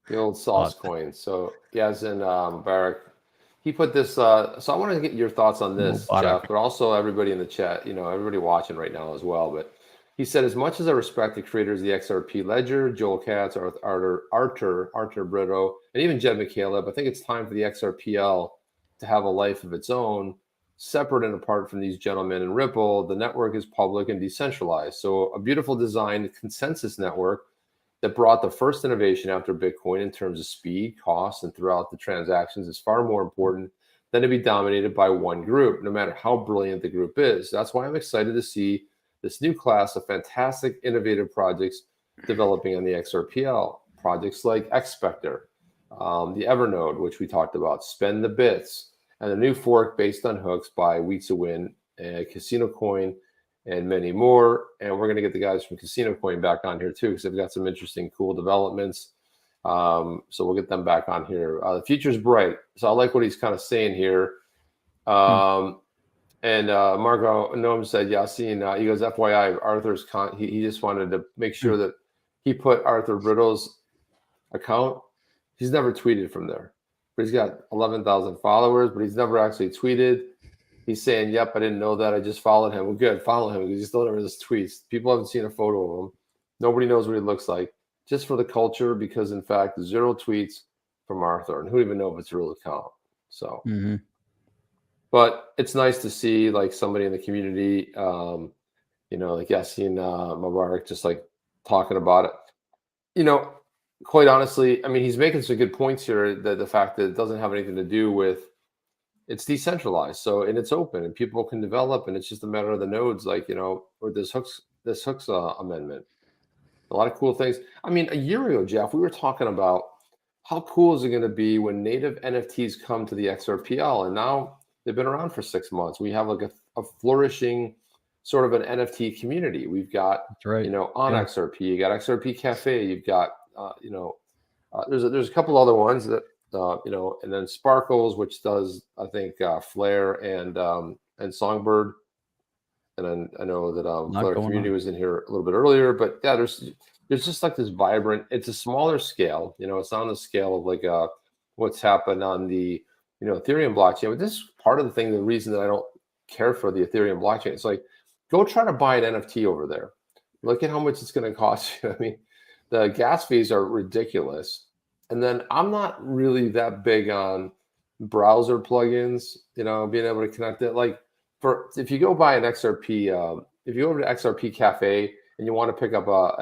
the old sauce coin. So Yassin Mobarak, he put this. So I want to get your thoughts on this, Jeff, but also everybody in the chat. Everybody watching right now as well. But he said, as much as I respect the creators of the XRP ledger, Joel Katz, Arthur Brito, and even Jed McCaleb, I think it's time for the XRPL to have a life of its own, separate and apart from these gentlemen in Ripple. The network is public and decentralized. So a beautiful designed consensus network that brought the first innovation after Bitcoin in terms of speed, cost, and throughout the transactions is far more important than to be dominated by one group, no matter how brilliant the group is. That's why I'm excited to see this new class of fantastic, innovative projects developing on the XRPL. Projects like Xspectre, the Evernode, which we talked about, Spend the Bits, and the new fork based on hooks by WietseWind, Casino Coin, and many more. And we're going to get the guys from Casino Coin back on here too, because they've got some interesting, cool developments. So we'll get them back on here. The future's bright. So I like what he's kind of saying here. And Marco Noam said, Yassin, he goes, FYI, Arthur's he just wanted to make sure that he put Arthur Brittle's account. He's never tweeted from there, but he's got 11,000 followers, but he's never actually tweeted. He's saying, yep, I didn't know that. I just followed him. Well, good, follow him because he's still never his tweets. People haven't seen a photo of him. Nobody knows what he looks like. Just for the culture, because in fact, 0 tweets from Arthur, and who even know if it's a real account. So, but it's nice to see like somebody in the community, like Yassin Mobarak, just like talking about it. Quite honestly, I mean, he's making some good points here. The fact that it doesn't have anything to do with, it's decentralized, so, and it's open, and people can develop, and it's just a matter of the nodes, like or this hooks amendment. A lot of cool things. I mean, a year ago, Jeff, we were talking about how cool is it going to be when native NFTs come to the XRPL, and now they've been around for 6 months. We have like a flourishing sort of an NFT community. We've got, on XRP, you got XRP Cafe, you've got, there's a couple other ones that, and then Sparkles, which does, I think, Flare and Songbird. And then I know that Flare Community was in here a little bit earlier, but yeah, there's just like this vibrant, it's a smaller scale, it's on the scale of like what's happened on the, Ethereum blockchain. But this is part of the reason that I don't care for the Ethereum blockchain. It's like, go try to buy an NFT over there. Look at how much it's going to cost you. I mean, the gas fees are ridiculous. And then I'm not really that big on browser plugins, being able to connect it. Like if you go buy an XRP, if you go over to XRP Cafe and you want to pick up a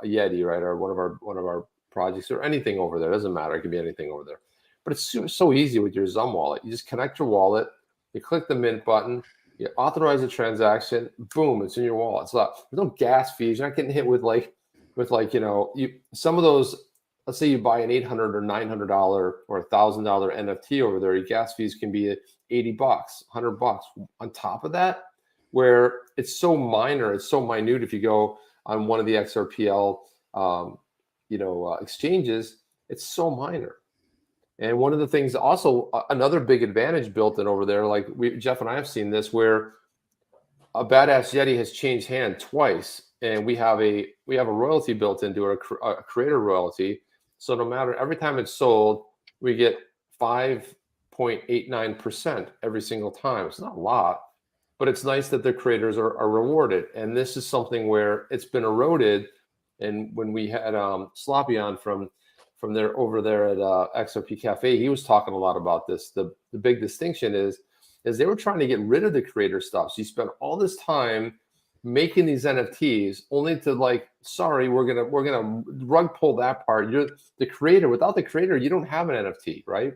Yeti, right, or one of our projects or anything over there, doesn't matter. It can be anything over there. But it's so easy with your XemWallet. You just connect your wallet, you click the mint button, you authorize a transaction, boom, it's in your wallet. So there's no gas fees. You're not getting hit with some of those. Let's say you buy an $800 or $900 or $1,000 NFT over there. Your gas fees can be $80, $100 on top of that, where it's so minor, it's so minute. If you go on one of the XRPL, exchanges, it's so minor. And one of the things also, another big advantage built in over there, like Jeff and I have seen this, where a badass Yeti has changed hand twice, and we have a royalty built into it, a creator royalty. So no matter, every time it's sold, we get 5.89% every single time. It's not a lot, but it's nice that the creators are rewarded. And this is something where it's been eroded. And when we had Sloppy on from there over there at XRP Cafe, he was talking a lot about this. The big distinction is they were trying to get rid of the creator stuff. So you spend all this time making these NFTs only to we're gonna rug pull that part. You're the creator. Without the creator, you don't have an NFT, right?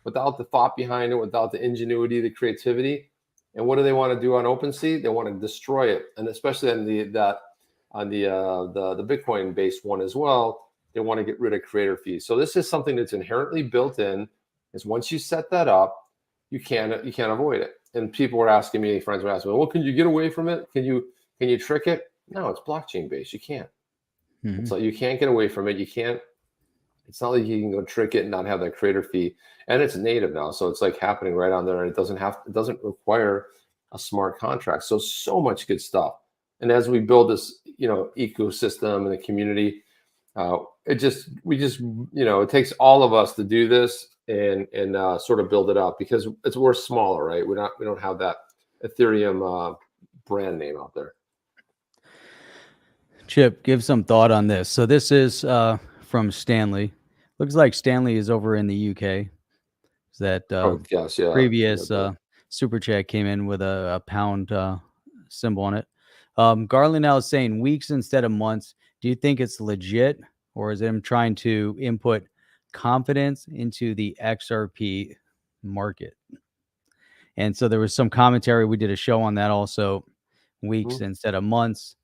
Without the thought behind it, without the ingenuity, the creativity. And what do they want to do on OpenSea? They want to destroy it, and especially on the Bitcoin based one as well. They want to get rid of creator fees. So this is something that's inherently built in. Is once you set that up, you can't avoid it. And people were asking me, friends were asking me, well, can you get away from it? Can you trick it? No, it's blockchain based. You can't. So you can't get away from it. You can't. It's not like you can go trick it and not have that creator fee. And it's native now, so it's like happening right on there. And it doesn't require a smart contract. So much good stuff. And as we build this, ecosystem and the community, it takes all of us to do this and sort of build it up, because we're smaller, right? We don't have that Ethereum brand name out there. Chip, give some thought on this. So this is from Stanley. Looks like Stanley is over in the UK. That yes, yeah. previous super chat came in with a pound symbol on it. Garland now is saying weeks instead of months. Do you think it's legit, or is it him trying to input confidence into the XRP market? And so there was some commentary. We did a show on that also, weeks instead of months.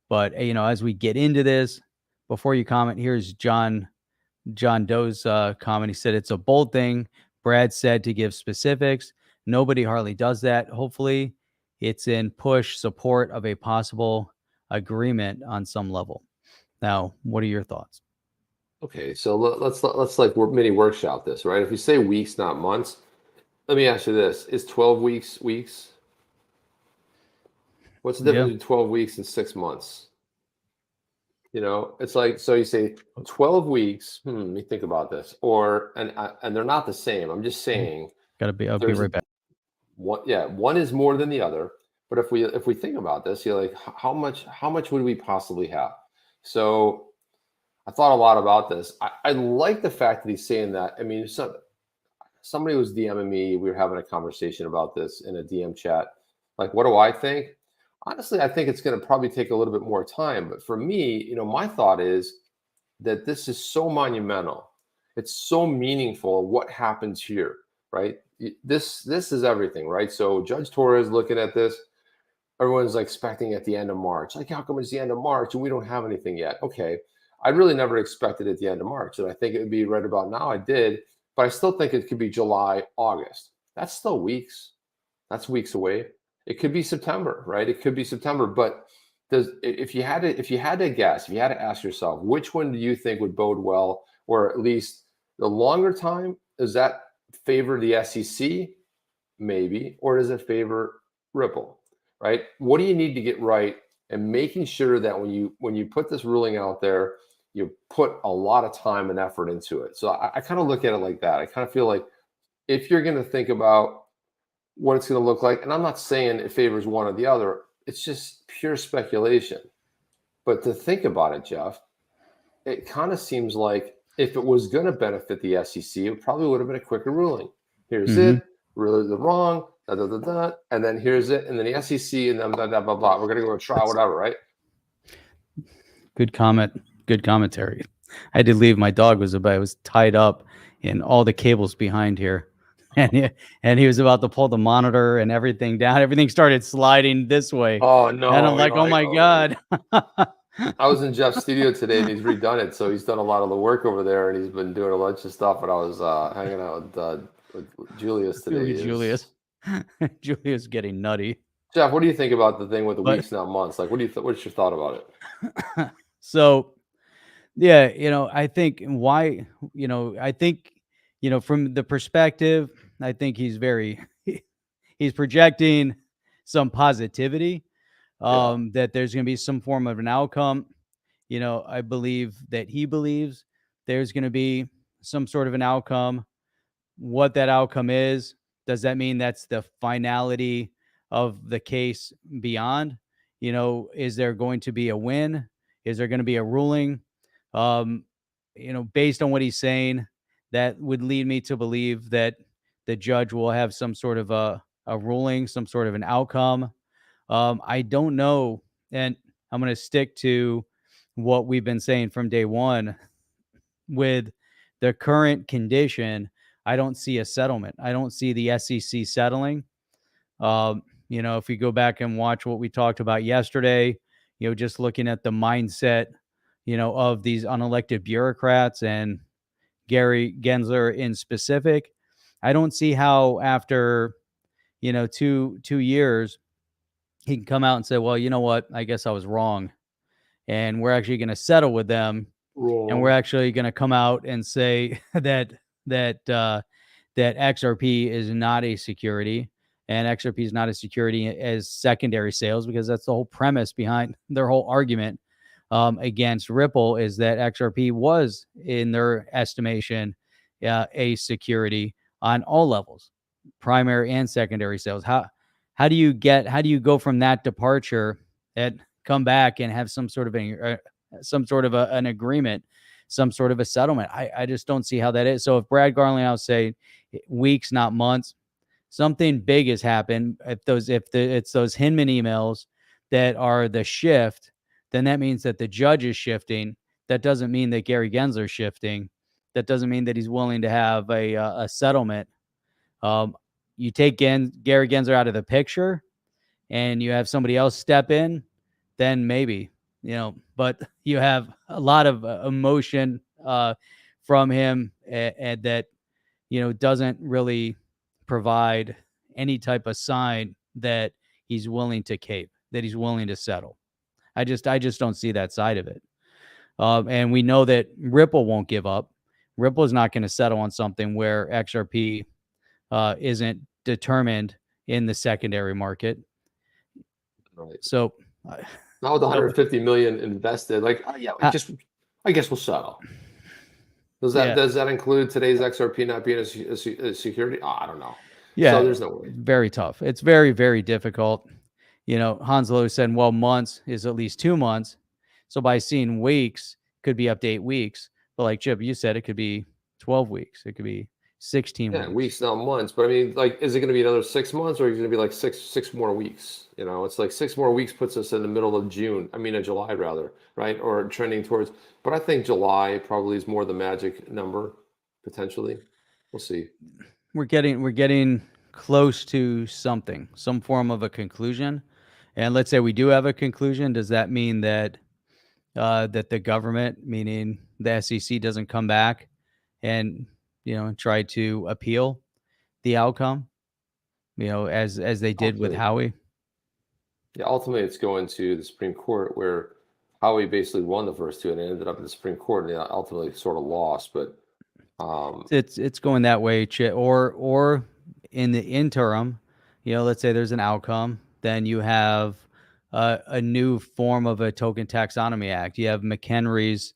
But as we get into this, before you comment, here's John Doe's comment. He said it's a bold thing. Brad said to give specifics. Nobody hardly does that. Hopefully, it's in push support of a possible agreement on some level. Now, what are your thoughts? Okay, so let's like mini workshop this, right? If we say weeks, not months, Let me ask you this: is 12 weeks weeks? What's the difference Yeah. between 12 weeks and 6 months? You know, it's like, so you say 12 weeks. Let me think about this. Or and they're not the same. I'm just saying I'll be there's right back. one. Yeah, one is more than the other. But if we think about this, you're like, how much would we possibly have? So I thought a lot about this. I like the fact that he's saying that. I mean, somebody was DMing me. We were having a conversation about this in a DM chat. Like, what do I think? Honestly, I think it's going to probably take a little bit more time. But for me, my thought is that this is so monumental. It's so meaningful what happens here, right? This is everything, right? So Judge Torres looking at this, everyone's like expecting at the end of March. Like, how come it's the end of March and we don't have anything yet? Okay. I really never expected at the end of March. And I think it would be right about now. I did, but I still think it could be July, August. That's still weeks. That's weeks away. It could be September, right? It could be September. But if you had to guess, if you had to ask yourself, which one do you think would bode well, or at least the longer time, does that favor the SEC? Maybe, or does it favor Ripple? Right? What do you need to get right, and making sure that when you put this ruling out there, you put a lot of time and effort into it. So I kind of look at it like that. I kind of feel like if you're going to think about what it's going to look like, and I'm not saying it favors one or the other, it's just pure speculation. But to think about it, Jeff, it kind of seems like if it was going to benefit the SEC, it probably would have been a quicker ruling. Here's it, really the wrong, and then here's it, and then the SEC, and then blah, blah, blah, blah. We're going to go to trial, whatever, right? Good comment. Good commentary. I did leave. My dog was tied up in all the cables behind here. And he was about to pull the monitor and everything down. Everything started sliding this way. Oh, no. And I'm like, oh my God. I was in Jeff's studio today and he's redone it. So he's done a lot of the work over there and he's been doing a bunch of stuff. But I was hanging out with Julius today. Julius getting nutty. Jeff, what do you think about the thing with the weeks, not months? Like, what's your thought about it? So, yeah, I think from the perspective, I think he's he's projecting some positivity, that there's going to be some form of an outcome. I believe that he believes there's going to be some sort of an outcome. What that outcome is, does that mean that's the finality of the case beyond? Is there going to be a win? Is there going to be a ruling? Based on what he's saying, that would lead me to believe that the judge will have some sort of a ruling, some sort of an outcome. I don't know. And I'm going to stick to what we've been saying from day one. With the current condition, I don't see a settlement. I don't see the SEC settling. If you go back and watch what we talked about yesterday, just looking at the mindset, of these unelected bureaucrats and Gary Gensler in specific, I don't see how after, 2 years, he can come out and say, well, you know what? I guess I was wrong. And we're actually going to settle with them. And we're actually going to come out and say that XRP is not a security, and XRP is not a security as secondary sales, because that's the whole premise behind their whole argument against Ripple, is that XRP was, in their estimation, a security on all levels, primary and secondary sales. How do you go from that departure and come back and have some sort of an agreement, some sort of a settlement? I just don't see how that is. So if Brad Garland, I'll say weeks, not months, something big has happened. It's those Hinman emails that are the shift, then that means that the judge is shifting. That doesn't mean that Gary Gensler is shifting. That doesn't mean that he's willing to have a settlement. You take Gary Gensler out of the picture and you have somebody else step in, then maybe, but you have a lot of emotion from him, and that, doesn't really provide any type of sign that he's willing to cape, that he's willing to settle. I just don't see that side of it. And we know that Ripple won't give up. Ripple is not going to settle on something where XRP isn't determined in the secondary market. Right. So Now with 150 million invested, like, oh yeah, I guess we'll settle. Does that include today's XRP not being a security? Oh, I don't know. Yeah, so there's no way. Very tough. It's very, very difficult. Hanslow said, well, months is at least 2 months. So by seeing weeks, could be up to 8 weeks. But like Chip, you said, it could be 12 weeks. It could be 16 Yeah, weeks. weeks, not months. But I mean, like, is it going to be another 6 months, or is it going to be like six more weeks? It's like 6 more weeks puts us in the middle of June. I mean, July rather, right? Or trending towards. But I think July probably is more the magic number, potentially. We'll see. We're getting close to something, some form of a conclusion. And let's say we do have a conclusion. Does that mean that that the government, meaning the SEC, doesn't come back and try to appeal the outcome, as they did with Howie? Yeah, ultimately it's going to the Supreme Court, where Howie basically won the first two and it ended up in the Supreme Court, and ultimately sort of lost. But it's going that way, or in the interim, let's say there's an outcome, then you have a new form of a token taxonomy act. You have McHenry's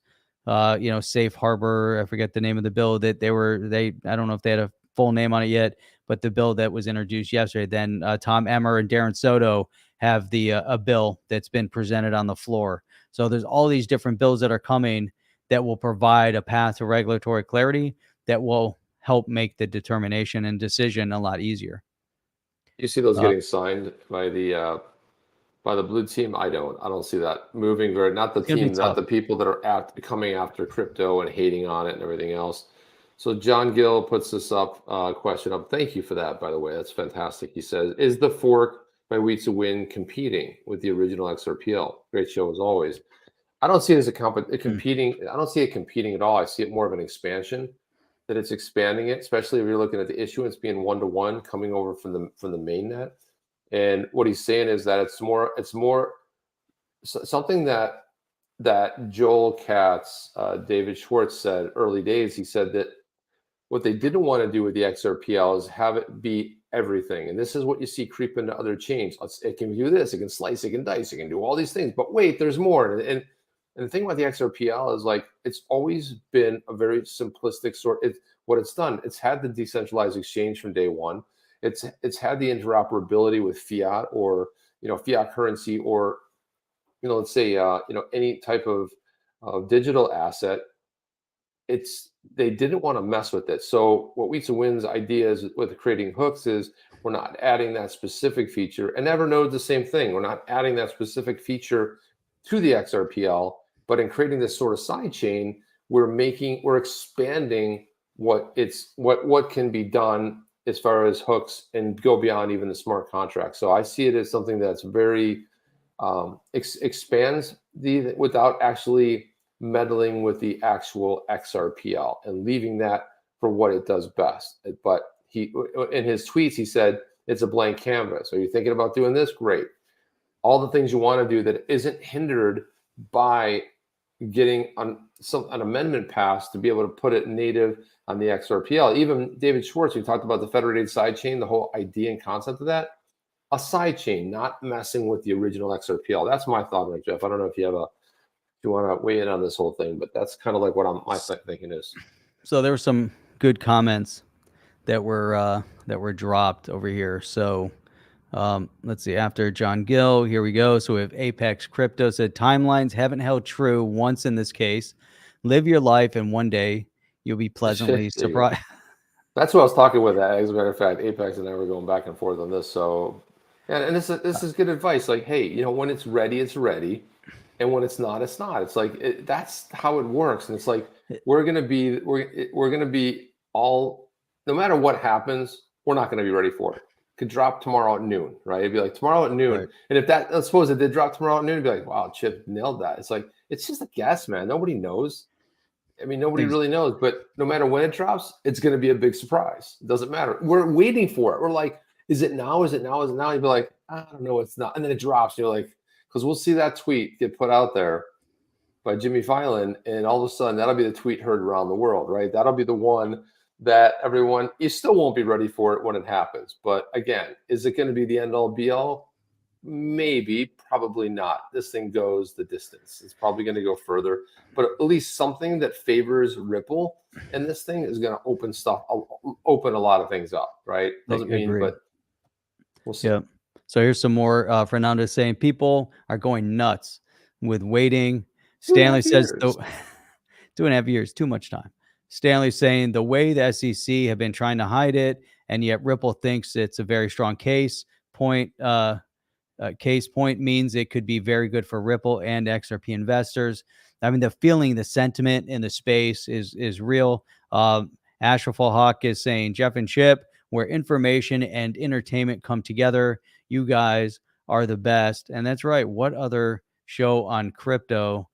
safe harbor. I forget the name of the bill that I don't know if they had a full name on it yet, but the bill that was introduced yesterday. Then Tom Emmer and Darren Soto have a bill that's been presented on the floor. So there's all these different bills that are coming that will provide a path to regulatory clarity that will help make the determination and decision a lot easier. You see those getting signed by the blue team? I don't see that moving very. Not the team, not the people that are coming after crypto and hating on it and everything else. So John Gill puts this question up. Thank you for that, by the way. That's fantastic. He says, is the fork by WietseWind competing with the original XRPL? Great show as always. I don't see it as a competing. I don't see it competing at all. I see it more of an expansion, that it's expanding it, especially if you're looking at the issuance being 1-to-1 coming over from the mainnet. And what he's saying is that it's more something that Joel Katz, David Schwartz said early days. He said that what they didn't want to do with the XRPL is have it be everything. And this is what you see creep into other chains. It can do this, it can slice, it can dice, it can do all these things. But wait, there's more. And the thing about the XRPL is, like, it's always been a very simplistic sort. What it's done, it's had the decentralized exchange from day one. It's had the interoperability with fiat, or fiat currency, or let's say any type of digital asset. They didn't want to mess with it. So what WietseWind's idea is with creating hooks is, we're not adding that specific feature. And Evernode's the same thing. We're not adding that specific feature to the XRPL, but in creating this sort of side chain, we're expanding what can be done as far as hooks, and go beyond even the smart contract. So I see it as something that's very expands without actually meddling with the actual XRPL, and leaving that for what it does best. But he, in his tweets, he said it's a blank canvas. Are you thinking about doing this? Great. All the things you want to do that isn't hindered by getting an amendment passed to be able to put it native on the XRPL. Even David Schwartz, we talked about the federated sidechain, the whole idea and concept of that, a sidechain, not messing with the original XRPL. That's my thought on it, Jeff. I don't know if you want to weigh in on this whole thing, but that's kind of like what my thinking is. So there were some good comments that were dropped over here. So let's see, after John Gill, here we go. So we have Apex Crypto said, timelines haven't held true once in this case. Live your life, and one day you'll be pleasantly surprised. That's what I was talking with. As a matter of fact, Apex and I were going back and forth on this. So, and this is good advice. Like, hey, when it's ready, it's ready. And when it's not, it's not. It's like, that's how it works. And it's like, we're gonna be all, no matter what happens, we're not gonna be ready for it. Could drop tomorrow at noon, right? It'd be like tomorrow at noon. Right. And if let's suppose it did drop tomorrow at noon, it'd be like, wow, Chip nailed that. It's like, it's just a guess, man. Nobody knows. I mean, nobody really knows. But no matter when it drops, it's gonna be a big surprise. It doesn't matter. We're waiting for it. We're like, is it now? Is it now? Is it now? You'd be like, I don't know, it's not. And then it drops. And you're like, because we'll see that tweet get put out there by Jimmy Fallon, and all of a sudden that'll be the tweet heard around the world, right? That'll be the one that everyone, you still won't be ready for it when it happens. But again, is it going to be the end all be all? Maybe, probably not. This thing goes the distance. It's probably going to go further, but at least something that favors Ripple and this thing is going to open a lot of things up, right? Doesn't mean, but we'll see. Yeah. So here's some more. Fernando saying people are going nuts with waiting. Stanley says 2.5 years, too much time. Stanley saying the way the SEC have been trying to hide it, and yet Ripple thinks it's a very strong case point. Case point means it could be very good for Ripple and XRP investors. I mean, the feeling, the sentiment in the space is real. Ashraful Hawk is saying Jeff and Chip, where information and entertainment come together. You guys are the best. And that's right. What other show on crypto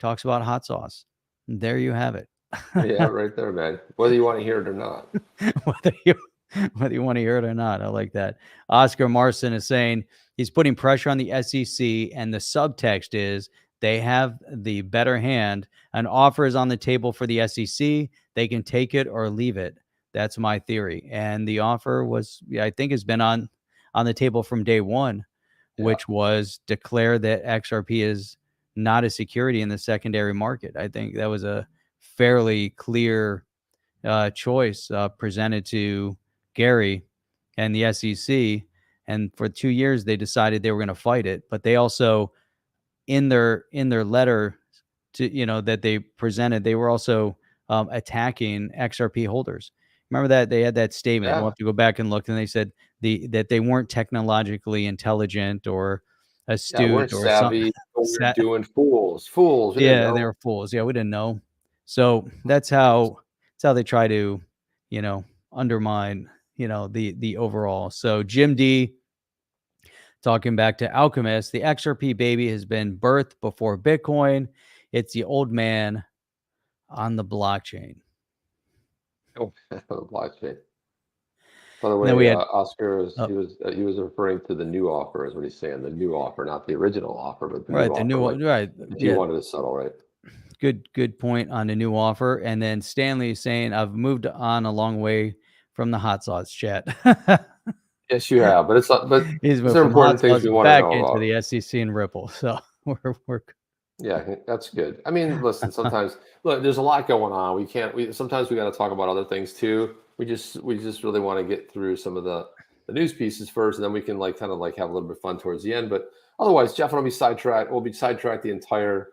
talks about hot sauce? There you have it. Yeah, right there, man. Whether you want to hear it or not. whether you want to hear it or not. I like that. Oscar Marson is saying he's putting pressure on the SEC, and the subtext is they have the better hand. An offer is on the table for the SEC. They can take it or leave it. That's my theory. And the offer was, I think, has been on the table from day one, which was declare that XRP is not a security in the secondary market. I think that was a fairly clear choice presented to Gary and the SEC. And for 2 years, they decided they were going to fight it. But they also, in their letter to, that they presented, they were also attacking XRP holders. Remember that they had that statement. We'll have to go back and look. And they said that they weren't technologically intelligent or astute weren't or savvy. We're doing fools. They were fools. Yeah, we didn't know. So that's how they try to, undermine, the overall. So Jim D, talking back to Alchemist, the XRP baby has been birthed before Bitcoin. It's the old man on the blockchain. Oh, the blockchain. By the way, Oscar he was referring to the new offer, is what he's saying. The new offer, not the original offer, but the new offer. Right. He wanted to settle, right? Good point on the new offer. And then Stanley is saying, I've moved on a long way from the hot sauce chat. Yes, you have, but it's there important things we want back to know into about. the SEC and Ripple. So we're yeah, that's good. I mean, listen, sometimes look, there's a lot going on. Sometimes we got to talk about other things too. We just really want to get through some of the news pieces first, and then we can kind of have a little bit of fun towards the end. But otherwise, Jeff and I'll be sidetracked. We'll be sidetracked the entire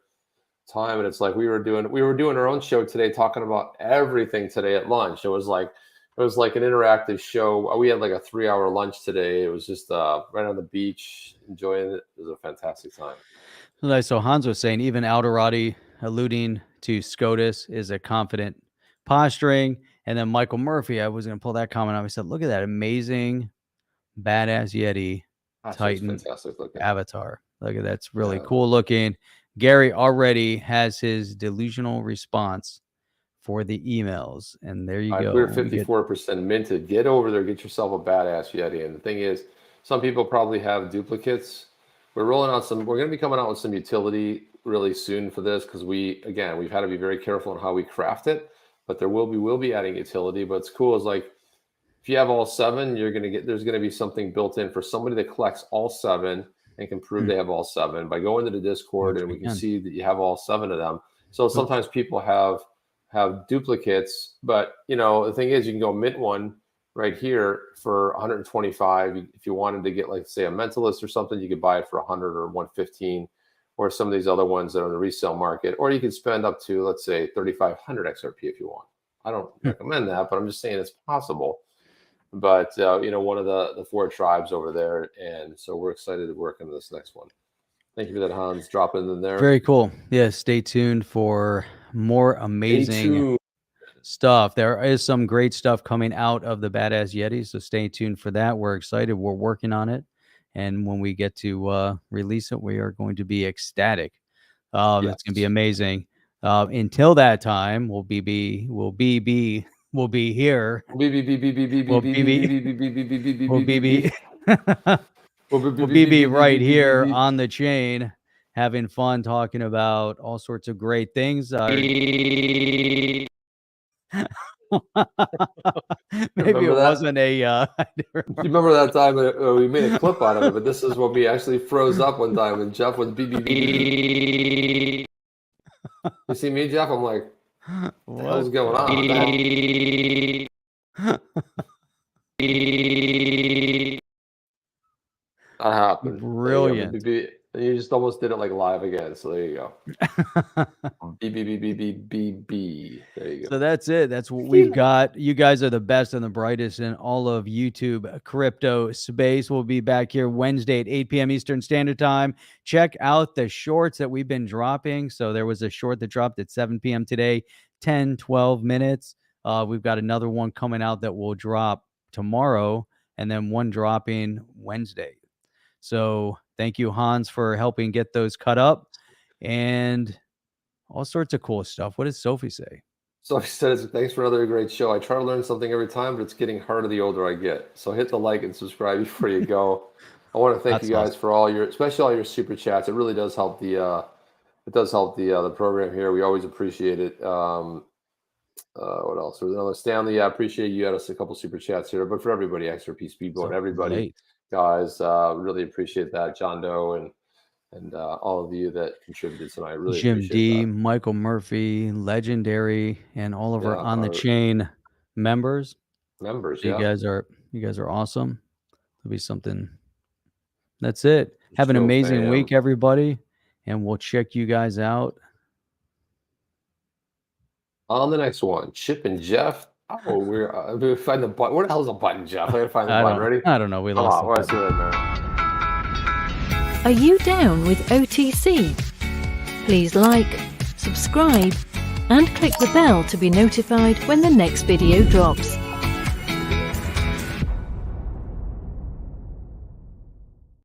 time, and it's like we were doing our own show today, talking about everything today at lunch. It was like an interactive show. We had like a 3-hour lunch today. It was just right on the beach, enjoying it. It was a fantastic time. So Hans was saying even Alderati alluding to SCOTUS is a confident posturing. And then Michael Murphy, I was going to pull that comment up. I said, look at that amazing, badass Yeti Titan avatar. Look at that's really cool looking. Gary already has his delusional response for the emails. And there you go. We're 54% minted. Get over there. Get yourself a badass Yeti. And the thing is, some people probably have duplicates. We're going to be coming out with some utility really soon for this, because we've had to be very careful on how we craft it, but we'll be adding utility. But it's cool is like, if you have all 7, there's going to be something built in for somebody that collects all 7 and can prove they have all 7 by going to the Discord, and we can see that you have all 7 of them. So sometimes people have duplicates, but the thing is, you can go mint one right here for 125. If you wanted to get, like, say, a mentalist or something, you could buy it for 100 or 115, or some of these other ones that are in the resale market. Or you could spend up to, let's say, 3,500 XRP if you want. I don't recommend that, but I'm just saying it's possible. But one of the 4 tribes over there, and so we're excited to work on this next one. Thank you for that, Hans. Dropping in there. Very cool. Yeah, stay tuned for more amazing stuff. There is some great stuff coming out of the Badass Yeti, so stay tuned for that. We're excited. We're working on it, and when we get to release it, we are going to be ecstatic. It's going to be amazing. Until that time, we'll be here. We'll be right here on the chain, having fun, talking about all sorts of great things. Maybe it Remember that? wasn't a. You remember that time we made a clip out of it, but this is when we actually froze up one time and Jeff was beep. You see me, Jeff? I'm like, what the hell's going on? That happened. Brilliant. You just almost did it like live again. So there you go. B. There you go. So that's it. That's what we've got. You guys are the best and the brightest in all of YouTube crypto space. We'll be back here Wednesday at 8 p.m. Eastern Standard Time. Check out the shorts that we've been dropping. So there was a short that dropped at 7 p.m. today, 10, 12 minutes. We've got another one coming out that will drop tomorrow, and then one dropping Wednesday. So thank you, Hans, for helping get those cut up and all sorts of cool stuff. What does Sophie say? Sophie says, thanks for another great show. I try to learn something every time, but it's getting harder the older I get. So hit the like and subscribe before you go. I want to thank you guys for all your, especially all your super chats. It really does help the the program here. We always appreciate it. What else? There's another Stanley. I appreciate you had us a couple super chats here, but for everybody, XRP Speedboat, everybody. Great. Guys, really appreciate that. John Doe and all of you that contributed tonight. Really Jim appreciate D, that. Michael Murphy, Legendary, and all of our on the chain members. You guys are awesome. There'll be something. That's it. Have an amazing week, everybody, and we'll check you guys out on the next one. Chip and Jeff. Oh, we're find the button. Where the hell's the button, Jeff? I gotta find the button. Ready? I don't know. We lost. Let's do it, man. Are you down with OTC? Please like, subscribe, and click the bell to be notified when the next video drops.